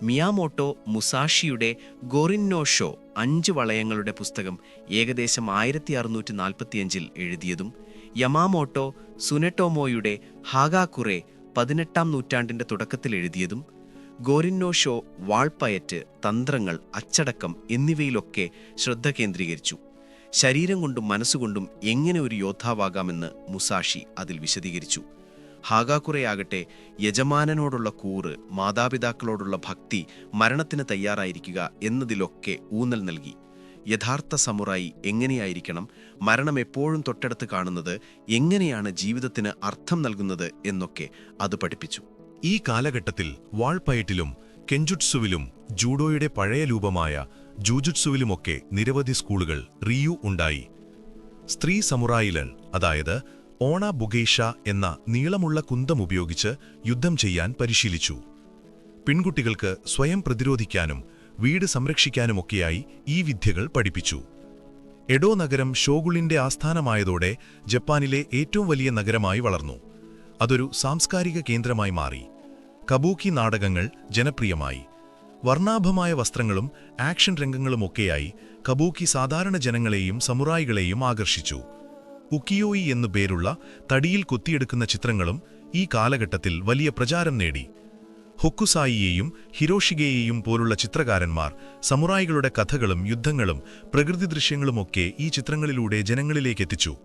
മിയാമോട്ടോ മുസാഷിയുടെ ഗോറിന്നോ ഷോ 5 വളയങ്ങളുടെ പുസ്തകം ഏകദേശം 1645 എഴുതിയതും യമാമോട്ടോ സുനെറ്റോമോയുടെ ഹാഗാക്കുറെ 18ാം നൂറ്റാണ്ടിന്റെ തുടക്കത്തിൽ എഴുതിയതും ഗോറിന്നോ ഷോ വാൾപ്പയറ്റ്, തന്ത്രങ്ങൾ, അച്ചടക്കം എന്നിവയിലൊക്കെ ശ്രദ്ധ കേന്ദ്രീകരിച്ചു. ശരീരം കൊണ്ടും മനസ്സുകൊണ്ടും എങ്ങനെ ഒരു യോദ്ധാവാകാമെന്ന് മുസാഷി അതിൽ വിശദീകരിച്ചു. ഹാഗാക്കുറയാകട്ടെ യജമാനനോടുള്ള കൂറ്, മാതാപിതാക്കളോടുള്ള ഭക്തി, മരണത്തിന് തയ്യാറായിരിക്കുക എന്നതിലൊക്കെ ഊന്നൽ നൽകി. യഥാർത്ഥ സമുറായി എങ്ങനെയായിരിക്കണം, മരണം എപ്പോഴും തൊട്ടടുത്ത് കാണുന്നത് എങ്ങനെയാണ് ജീവിതത്തിന് അർത്ഥം നൽകുന്നത് എന്നൊക്കെ അത് പഠിപ്പിച്ചു. ഈ കാലഘട്ടത്തിൽ വാൾപ്പയറ്റിലും കെഞ്ചുട്സുവിലും ജൂഡോയുടെ പഴയ രൂപമായ ജൂജുട്സുവിലുമൊക്കെ നിരവധി സ്കൂളുകൾ റിയു ഉണ്ടായി. സ്ത്രീ സമുറായികൾ, അതായത് ഓണ ബുഗേഷ എന്ന നീളമുള്ള കുന്തം ഉപയോഗിച്ച് യുദ്ധം ചെയ്യാൻ പരിശീലിച്ചു. പെൺകുട്ടികൾക്ക് സ്വയം പ്രതിരോധിക്കാനും വീട് സംരക്ഷിക്കാനുമൊക്കെയായി ഈ വിദ്യകൾ പഠിപ്പിച്ചു. എഡോ നഗരം ഷോഗുണിന്റെ ആസ്ഥാനമായതോടെ ജപ്പാനിലെ ഏറ്റവും വലിയ നഗരമായി വളർന്നു. അതൊരു സാംസ്കാരിക കേന്ദ്രമായി മാറി. കബൂക്കി നാടകങ്ങൾ ജനപ്രിയമായി. വർണ്ണാഭമായ വസ്ത്രങ്ങളും ആക്ഷൻ രംഗങ്ങളുമൊക്കെയായി കബൂക്കി സാധാരണ ജനങ്ങളെയും സമുറായികളെയും ആകർഷിച്ചു. ഉക്കിയോയി എന്നു പേരുള്ള തടിയിൽ കൊത്തിയെടുക്കുന്ന ചിത്രങ്ങളും ഈ കാലഘട്ടത്തിൽ വലിയ പ്രചാരം നേടി. ഹൊക്കുസായിയെയും ഹിരോഷിഗയെയും പോലുള്ള ചിത്രകാരന്മാർ സമുറായികളുടെ കഥകളും യുദ്ധങ്ങളും പ്രകൃതി ദൃശ്യങ്ങളുമൊക്കെ ഈ ചിത്രങ്ങളിലൂടെ ജനങ്ങളിലേക്കെത്തിച്ചു.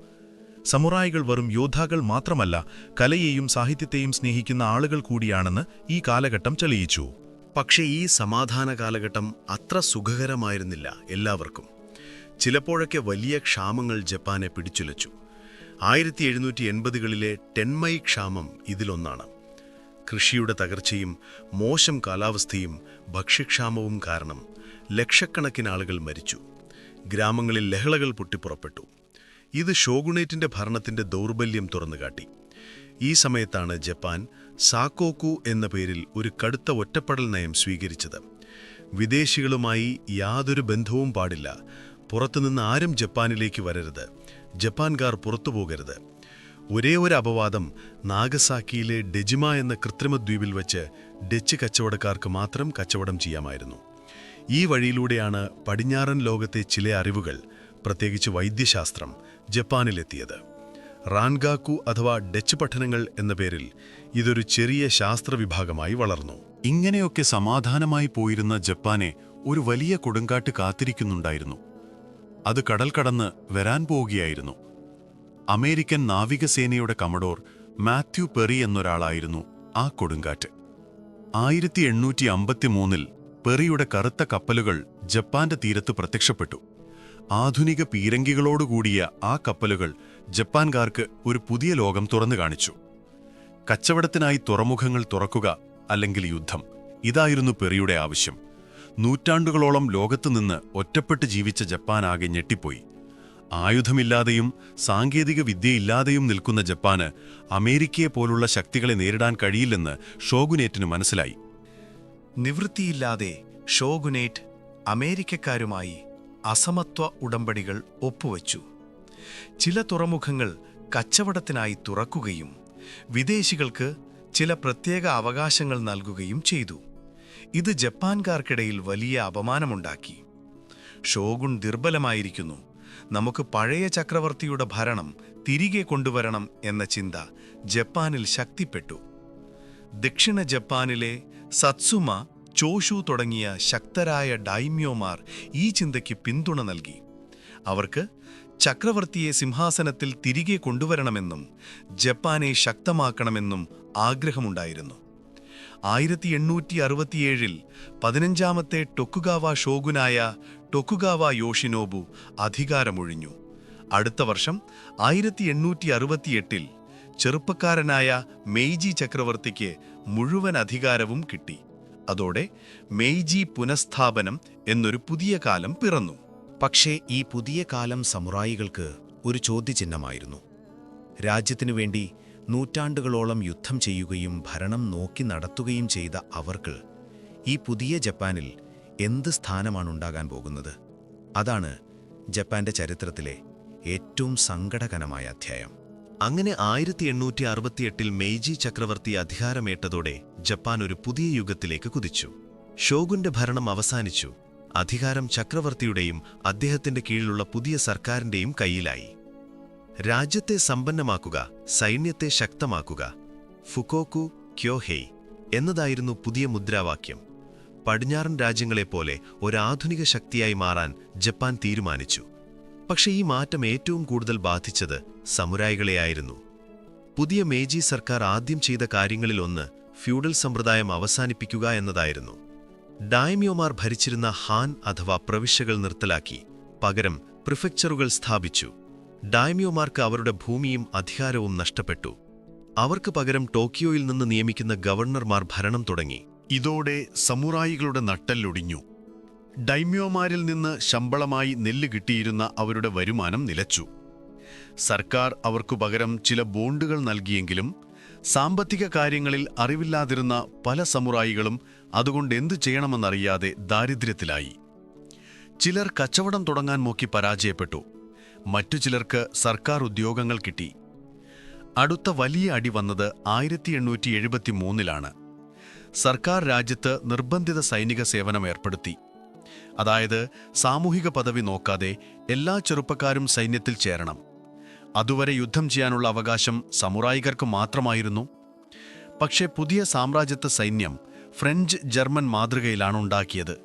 സമുറായികൾ വെറും യോദ്ധാക്കൾ മാത്രമല്ല, കലയെയും സാഹിത്യത്തെയും സ്നേഹിക്കുന്ന ആളുകൾ കൂടിയാണെന്ന് ഈ കാലഘട്ടം തെളിയിച്ചു. പക്ഷേ ഈ സമാധാന കാലഘട്ടം അത്ര സുഖകരമായിരുന്നില്ല എല്ലാവർക്കും. ചിലപ്പോഴൊക്കെ വലിയ ക്ഷാമങ്ങൾ ജപ്പാനെ പിടിച്ചുലച്ചു. 1780കളിലെ ടെൻമൈ ക്ഷാമം ഇതിലൊന്നാണ്. കൃഷിയുടെ തകർച്ചയും മോശം കാലാവസ്ഥയും ഭക്ഷ്യക്ഷാമവും കാരണം ലക്ഷക്കണക്കിന് ആളുകൾ മരിച്ചു. ഗ്രാമങ്ങളിൽ ലഹളകൾ പൊട്ടിപ്പുറപ്പെട്ടു. ഇത് ഷോഗുണേറ്റിന്റെ ഭരണത്തിന്റെ ദൗർബല്യം തുറന്നുകാട്ടി. ഈ സമയത്താണ് ജപ്പാൻ സാക്കോക്കു എന്ന പേരിൽ ഒരു കടുത്ത ഒറ്റപ്പെടൽ നയം സ്വീകരിച്ചത്. വിദേശികളുമായി യാതൊരു ബന്ധവും പാടില്ല, പുറത്തുനിന്ന് ആരും ജപ്പാനിലേക്ക് വരരുത്, ജപ്പാൻകാർ പുറത്തുപോകരുത്. ഒരേ ഒരു അപവാദം, നാഗസാക്കിയിലെ ഡെജിമ എന്ന കൃത്രിമ ദ്വീപിൽ വച്ച് ഡച്ച് കച്ചവടക്കാർക്ക് മാത്രം കച്ചവടം ചെയ്യാമായിരുന്നു. ഈ വഴിയിലൂടെയാണ് പടിഞ്ഞാറൻ ലോകത്തെ ചില അറിവുകൾ, പ്രത്യേകിച്ച് വൈദ്യശാസ്ത്രം, ജപ്പാനിലെത്തിയത്. റാൻഗാക്കു അഥവാ ഡച്ച് പഠനങ്ങൾ എന്ന പേരിൽ ഇതൊരു ചെറിയ ശാസ്ത്രവിഭാഗമായി വളർന്നു. ഇങ്ങനെയൊക്കെ സമാധാനമായി പോയിരുന്ന ജപ്പാനെ ഒരു വലിയ കൊടുങ്കാറ്റ് കാത്തിരിക്കുന്നുണ്ടായിരുന്നു. അത് കടൽ കടന്ന് വരാൻ പോവുകയായിരുന്നു. അമേരിക്കൻ നാവികസേനയുടെ കമഡോർ മാത്യു പെറി എന്നൊരാളായിരുന്നു ആ കൊടുങ്കാറ്റ്. 1853 പെറിയുടെ കറുത്ത കപ്പലുകൾ ജപ്പാന്റെ തീരത്ത് പ്രത്യക്ഷപ്പെട്ടു. ആധുനിക പീരങ്കികളോടുകൂടിയ ആ കപ്പലുകൾ ജപ്പാൻകാർക്ക് ഒരു പുതിയ ലോകം തുറന്നു കാണിച്ചു. കച്ചവടത്തിനായി തുറമുഖങ്ങൾ തുറക്കുക, അല്ലെങ്കിൽ യുദ്ധം, ഇതായിരുന്നു പെറിയുടെ ആവശ്യം. നൂറ്റാണ്ടുകളോളം ലോകത്തുനിന്ന് ഒറ്റപ്പെട്ട് ജീവിച്ച ജപ്പാനാകെ ഞെട്ടിപ്പോയി. ആയുധമില്ലാതെയും സാങ്കേതിക വിദ്യയില്ലാതെയും നിൽക്കുന്ന ജപ്പാന് അമേരിക്കയെപ്പോലുള്ള ശക്തികളെ നേരിടാൻ കഴിയില്ലെന്ന് ഷോഗുനേറ്റിന് മനസ്സിലായി. നിവൃത്തിയില്ലാതെ ഷോഗുനേറ്റ് അമേരിക്കക്കാരുമായി അസമത്വ ഉടമ്പടികൾ ഒപ്പുവച്ചു. ചില തുറമുഖങ്ങൾ കച്ചവടത്തിനായി തുറക്കുകയും വിദേശികൾക്ക് ചില പ്രത്യേക അവകാശങ്ങൾ നൽകുകയും ചെയ്തു. ഇത് ജപ്പാൻകാർക്കിടയിൽ വലിയ അപമാനമുണ്ടാക്കി. ഷോഗുൻ ദുർബലമായിരിക്കുന്നു, നമുക്ക് പഴയ ചക്രവർത്തിയുടെ ഭരണം തിരികെ കൊണ്ടുവരണം എന്ന ചിന്ത ജപ്പാനിൽ ശക്തിപ്പെട്ടു. ദക്ഷിണ ജപ്പാനിലെ സത്സുമ, ചോഷു തുടങ്ങിയ ശക്തരായ ഡൈമ്യോമാർ ഈ ചിന്തയ്ക്ക് പിന്തുണ നൽകി. അവർക്ക് ചക്രവർത്തിയെ സിംഹാസനത്തിൽ തിരികെ കൊണ്ടുവരണമെന്നും ജപ്പാനെ ശക്തമാക്കണമെന്നും ആഗ്രഹമുണ്ടായിരുന്നു. 1867 15ാമത്തെ ടൊക്കുഗാവ ഷോഗുനായ ടൊക്കുഗാവ യോഷിനോബു അധികാരമൊഴിഞ്ഞു. അടുത്ത വർഷം 1868 ചെറുപ്പക്കാരനായ മെയ്ജി ചക്രവർത്തിക്ക് മുഴുവൻ അധികാരവും കിട്ടി. അതോടെ മെയ്ജി പുനഃസ്ഥാപനം എന്നൊരു പുതിയ കാലം പിറന്നു. പക്ഷേ ഈ പുതിയ കാലം സമുറായികൾക്ക് ഒരു ചോദ്യചിഹ്നമായിരുന്നു. രാജ്യത്തിനു വേണ്ടി നൂറ്റാണ്ടുകളോളം യുദ്ധം ചെയ്യുകയും ഭരണം നോക്കി നടത്തുകയും ചെയ്ത അവർക്ക് ഈ പുതിയ ജപ്പാനിൽ എന്ത് സ്ഥാനമാണുണ്ടാകാൻ പോകുന്നത്? അതാണ് ജപ്പാന്റെ ചരിത്രത്തിലെ ഏറ്റവും സങ്കടകരമായ അധ്യായം. അങ്ങനെ 1868 മെയ്ജി ചക്രവർത്തി അധികാരമേറ്റതോടെ ജപ്പാൻ ഒരു പുതിയ യുഗത്തിലേക്ക് കുതിച്ചു. ഷോഗുന്റെ ഭരണം അവസാനിച്ചു. അധികാരം ചക്രവർത്തിയുടെയും അദ്ദേഹത്തിന്റെ കീഴിലുള്ള പുതിയ സർക്കാരിന്റെയും കയ്യിലായി. രാജ്യത്തെ സമ്പന്നമാക്കുക, സൈന്യത്തെ ശക്തമാക്കുക, ഫുക്കോക്കു ക്യോഹെയ് എന്നതായിരുന്നു പുതിയ മുദ്രാവാക്യം. പടിഞ്ഞാറൻ രാജ്യങ്ങളെപ്പോലെ ഒരാധുനിക ശക്തിയായി മാറാൻ ജപ്പാൻ തീരുമാനിച്ചു. പക്ഷേ ഈ മാറ്റം ഏറ്റവും കൂടുതൽ ബാധിച്ചത് സമുറായികളെയായിരുന്നു. പുതിയ മേജി സർക്കാർ ആദ്യം ചെയ്ത കാര്യങ്ങളിലൊന്ന് ഫ്യൂഡൽ സമ്പ്രദായം അവസാനിപ്പിക്കുക എന്നതായിരുന്നു. ഡായ്മ്യോമാർ ഭരിച്ചിരുന്ന ഹാൻ അഥവാ പ്രവിശ്യകൾ നിർത്തലാക്കി. പകരം പ്രിഫെക്ചറുകൾ സ്ഥാപിച്ചു. ഡായ്മ്യോമാർക്ക് അവരുടെ ഭൂമിയും അധികാരവും നഷ്ടപ്പെട്ടു. അവർക്ക് പകരം ടോക്കിയോയിൽ നിന്ന് നിയമിക്കുന്ന ഗവർണർമാർ ഭരണം തുടങ്ങി. ഇതോടെ സമുറായികളുടെ നട്ടെല്ലൊടിഞ്ഞു. ഡൈമ്യോമാരിൽ നിന്ന് ശമ്പളമായി നെല്ല് കിട്ടിയിരുന്ന അവരുടെ വരുമാനം നിലച്ചു. സർക്കാർ അവർക്കു പകരം ചില ബോണ്ടുകൾ നൽകിയെങ്കിലും സാമ്പത്തിക കാര്യങ്ങളിൽ അറിവില്ലാതിരുന്ന പല സമുറായികളും അതുകൊണ്ട് എന്തു ചെയ്യണമെന്നറിയാതെ ദാരിദ്ര്യത്തിലായി. ചിലർ കച്ചവടം തുടങ്ങാൻ നോക്കി പരാജയപ്പെട്ടു. മറ്റു ചിലർക്ക് സർക്കാർ ഉദ്യോഗങ്ങൾ കിട്ടി. അടുത്ത വലിയ അടി വന്നത് 1873-ലാണ്. സർക്കാർ രാജ്യത്ത് നിർബന്ധിത സൈനിക സേവനം ഏർപ്പെടുത്തി. അതായത് സാമൂഹിക പദവി നോക്കാതെ എല്ലാ ചെറുപ്പക്കാരും സൈന്യത്തിൽ ചേരണം. അതുവരെ യുദ്ധം ചെയ്യാനുള്ള അവകാശം സമുറായികർക്ക് മാത്രമായിരുന്നു. പക്ഷേ പുതിയ സാമ്രാജ്യത്വ സൈന്യം ഫ്രഞ്ച് ജർമ്മൻ മാതൃകയിലാണ് ഉണ്ടാക്കിയത്.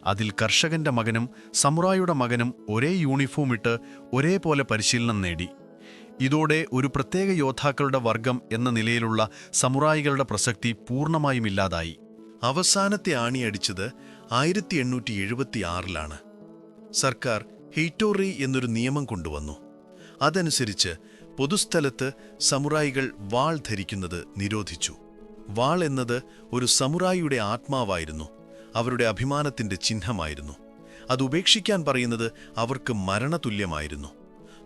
അതിൽ കർഷകന്റെ മകനും സമുറായിയുടെ മകനും ഒരേ യൂണിഫോം ഇട്ട് ഒരേപോലെ പരിശീലനം നേടി. ഇതോടെ ഒരു പ്രത്യേക യോദ്ധാക്കളുടെ വർഗം എന്ന നിലയിലുള്ള സമുറായികളുടെ പ്രസക്തി പൂർണ്ണമായും ഇല്ലാതായി. അവസാനത്തെ ആണിയടിച്ചത് 1876-ലാണ്. സർക്കാർ ഹെയ്റ്റോറി എന്നൊരു നിയമം കൊണ്ടുവന്നു. അതനുസരിച്ച് പൊതുസ്ഥലത്ത് സമുറായികൾ വാൾ ധരിക്കുന്നത് നിരോധിച്ചു. വാൾ എന്നത് ഒരു സമുറായിയുടെ ആത്മാവായിരുന്നു, അവരുടെ അഭിമാനത്തിന്റെ ചിഹ്നമായിരുന്നു. അത് ഉപേക്ഷിക്കാൻ പറയുന്നത് അവർക്ക് മരണതുല്യമായിരുന്നു.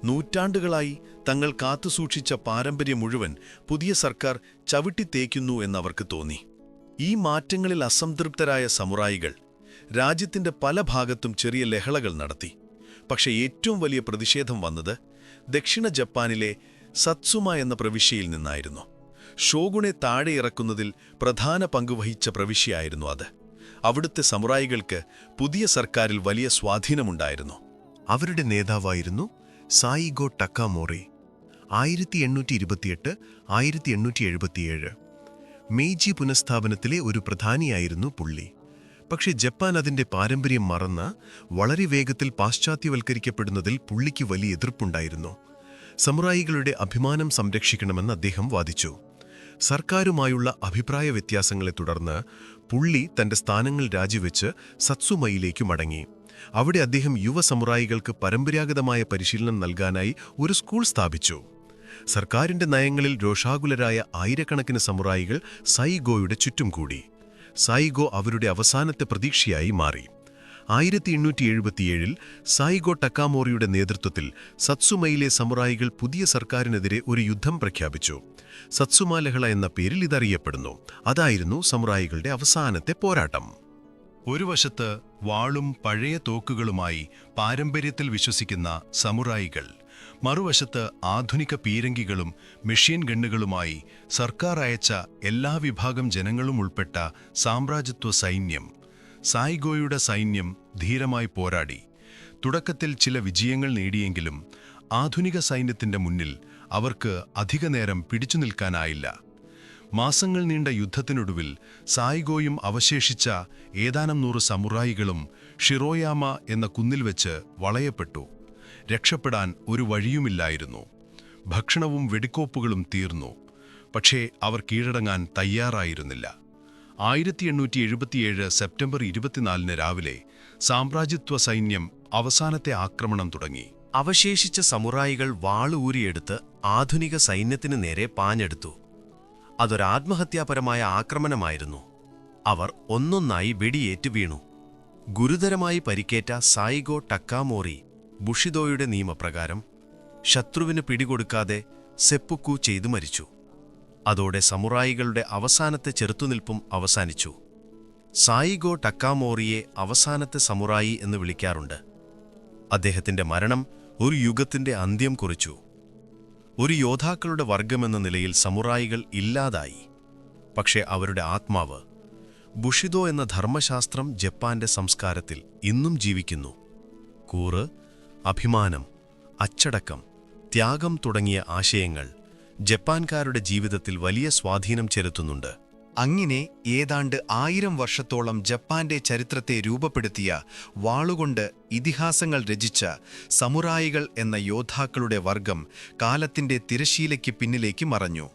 നൂറ്റാണ്ടുകളായി തങ്ങൾ കാത്തുസൂക്ഷിച്ച പാരമ്പര്യം മുഴുവൻ പുതിയ സർക്കാർ ചവിട്ടിത്തേക്കുന്നു എന്നവർക്ക് തോന്നി. ഈ മാറ്റങ്ങളിൽ അസംതൃപ്തരായ സമുറായികൾ രാജ്യത്തിന്റെ പല ഭാഗത്തും ചെറിയ ലഹളകൾ നടത്തി. പക്ഷേ ഏറ്റവും വലിയ പ്രതിഷേധം വന്നത് ദക്ഷിണ ജപ്പാനിലെ സത്സുമ എന്ന പ്രവിശ്യയിൽ നിന്നായിരുന്നു. ഷോഗുനെ താഴെ ഇറക്കുന്നതിൽ പ്രധാന പങ്കുവഹിച്ച പ്രവിശ്യയായിരുന്നു അത്. അവിടുത്തെ സമുറായികൾക്ക് പുതിയ സർക്കാരിൽ വലിയ സ്വാധീനമുണ്ടായിരുന്നു. അവരുടെ നേതാവായിരുന്നു സായിഗോ ടക്കാമോറി. 1828-1877 മെയ്ജി പുനഃസ്ഥാപനത്തിലെ ഒരു പ്രധാനിയായിരുന്നു പുള്ളി. പക്ഷേ ജപ്പാൻ അതിന്റെ പാരമ്പര്യം മറന്ന് വളരെ വേഗത്തിൽ പാശ്ചാത്യവൽക്കരിക്കപ്പെടുന്നതിൽ പുള്ളിക്ക് വലിയ എതിർപ്പുണ്ടായിരുന്നു. സമുറായികളുടെ അഭിമാനം സംരക്ഷിക്കണമെന്ന് അദ്ദേഹം വാദിച്ചു. സർക്കാരുമായുള്ള അഭിപ്രായ വ്യത്യാസങ്ങളെ തുടർന്ന് പുള്ളി തന്റെ സ്ഥാനങ്ങൾ രാജിവെച്ച് സത്സുമയിലേക്ക് മടങ്ങി. അവിടെ അദ്ദേഹം യുവ സമുറായികൾക്ക് പരമ്പരാഗതമായ പരിശീലനം നൽകാനായി ഒരു സ്കൂൾ സ്ഥാപിച്ചു. സർക്കാരിന്റെ നയങ്ങളിൽ രോഷാകുലരായ ആയിരക്കണക്കിന് സമുറായികൾ സായിഗോയുടെ ചുറ്റും കൂടി. സായിഗോ അവരുടെ അവസാനത്തെ പ്രതീക്ഷയായി മാറി. 1877 സായിഗോ ടക്കാമോറിയുടെ നേതൃത്വത്തിൽ സത്സുമയിലെ സമുറായികൾ പുതിയ സർക്കാരിനെതിരെ ഒരു യുദ്ധം പ്രഖ്യാപിച്ചു. സത്സുമ ലഹള എന്ന പേരിൽ ഇതറിയപ്പെടുന്നു. അതായിരുന്നു സമുറായികളുടെ അവസാനത്തെ പോരാട്ടം. ഒരു വശത്ത് വാളും പഴയ തോക്കുകളുമായി പാരമ്പര്യത്തിൽ വിശ്വസിക്കുന്ന സമുറായികൾ, മറുവശത്ത് ആധുനിക പീരങ്കികളും മെഷീൻ ഗണ്ണുകളുമായി സർക്കാർ അയച്ച എല്ലാ വിഭാഗം ജനങ്ങളും ഉൾപ്പെട്ട സാമ്രാജ്യത്വ സൈന്യം. സായിഗോയുടെ സൈന്യം ധീരമായി പോരാടി. തുടക്കത്തിൽ ചില വിജയങ്ങൾ നേടിയെങ്കിലും ആധുനിക സൈന്യത്തിന്റെ മുന്നിൽ അവർക്ക് അധികനേരം പിടിച്ചു നിൽക്കാനായില്ല. മാസങ്ങൾ നീണ്ട യുദ്ധത്തിനൊടുവിൽ സായിഗോയും അവശേഷിച്ച ഏതാനും 100 സമുറായികളും ഷിറോയാമ എന്ന കുന്നിൽ വെച്ച് വളയപ്പെട്ടു. രക്ഷപ്പെടാൻ ഒരു വഴിയുമില്ലായിരുന്നു. ഭക്ഷണവും വെടിക്കോപ്പുകളും തീർന്നു. പക്ഷേ അവർ കീഴടങ്ങാൻ തയ്യാറായിരുന്നില്ല. 1877 സെപ്റ്റംബർ 24 രാവിലെ സാമ്രാജ്യത്വ സൈന്യം അവസാനത്തെ ആക്രമണം തുടങ്ങി. അവശേഷിച്ച സമുറായികൾ വാളൂരിയെടുത്ത് ആധുനിക സൈന്യത്തിനു നേരെ പാഞ്ഞെടുത്തു. അതൊരാത്മഹത്യാപരമായ ആക്രമണമായിരുന്നു. അവർ ഒന്നൊന്നായി വെടിയേറ്റ് വീണു. ഗുരുതരമായി പരിക്കേറ്റ സായിഗോ ടക്കാമോറി ബുഷിദോയുടെ നിയമപ്രകാരം ശത്രുവിന് പിടികൊടുക്കാതെ സെപ്പുക്കു ചെയ്തു മരിച്ചു. അതോടെ സമുറായികളുടെ അവസാനത്തെ ചെറുത്തുനിൽപ്പും അവസാനിച്ചു. സായിഗോ ടക്കാമോറിയെ അവസാനത്തെ സമുറായി എന്ന് വിളിക്കാറുണ്ട്. അദ്ദേഹത്തിന്റെ മരണം ഒരു യുഗത്തിന്റെ അന്ത്യം കുറിച്ചു. ഒരു യോദ്ധാക്കളുടെ വർഗമെന്ന നിലയിൽ സമുറായികൾ ഇല്ലാതായി. പക്ഷേ അവരുടെ ആത്മാവ്, ബുഷിദോ എന്ന ധർമ്മശാസ്ത്രം ജപ്പാന്റെ സംസ്കാരത്തിൽ ഇന്നും ജീവിക്കുന്നു. കൂറ്, അഭിമാനം, അച്ചടക്കം, ത്യാഗം തുടങ്ങിയ ആശയങ്ങൾ ജപ്പാൻകാരുടെ ജീവിതത്തിൽ വലിയ സ്വാധീനം ചെലുത്തുന്നുണ്ട്. അങ്ങനെ ഏതാണ്ട് 1000 വർഷത്തോളം ജപ്പാന്റെ ചരിത്രത്തെ രൂപപ്പെടുത്തിയ, വാളുകൊണ്ട് ഇതിഹാസങ്ങൾ രചിച്ച സമുറായികൾ എന്ന യോദ്ധാക്കളുടെ വർഗം കാലത്തിന്റെ തിരശീലയ്ക്ക് പിന്നിലേക്ക് മറഞ്ഞു.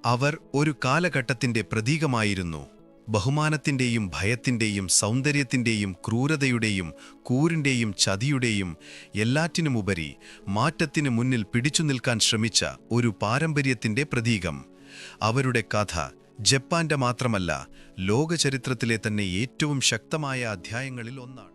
അവർ ഒരു കാലഘട്ടത്തിന്റെ പ്രതീകമായിരുന്നു. ബഹുമാനത്തിന്റെയും ഭയത്തിന്റെയും സൗന്ദര്യത്തിന്റെയും ക്രൂരതയുടെയും കൂരിന്റെയും ചതിയുടെയും എല്ലാറ്റിനുമുപരി മാറ്റത്തിനു മുന്നിൽ പിടിച്ചു നിൽക്കാൻ ശ്രമിച്ച ഒരു പാരമ്പര്യത്തിന്റെ പ്രതീകം. അവരുടെ കഥ ജപ്പാന്റെ മാത്രമല്ല, ലോകചരിത്രത്തിലെ തന്നെ ഏറ്റവും ശക്തമായ അധ്യായങ്ങളിൽ ഒന്നാണ്.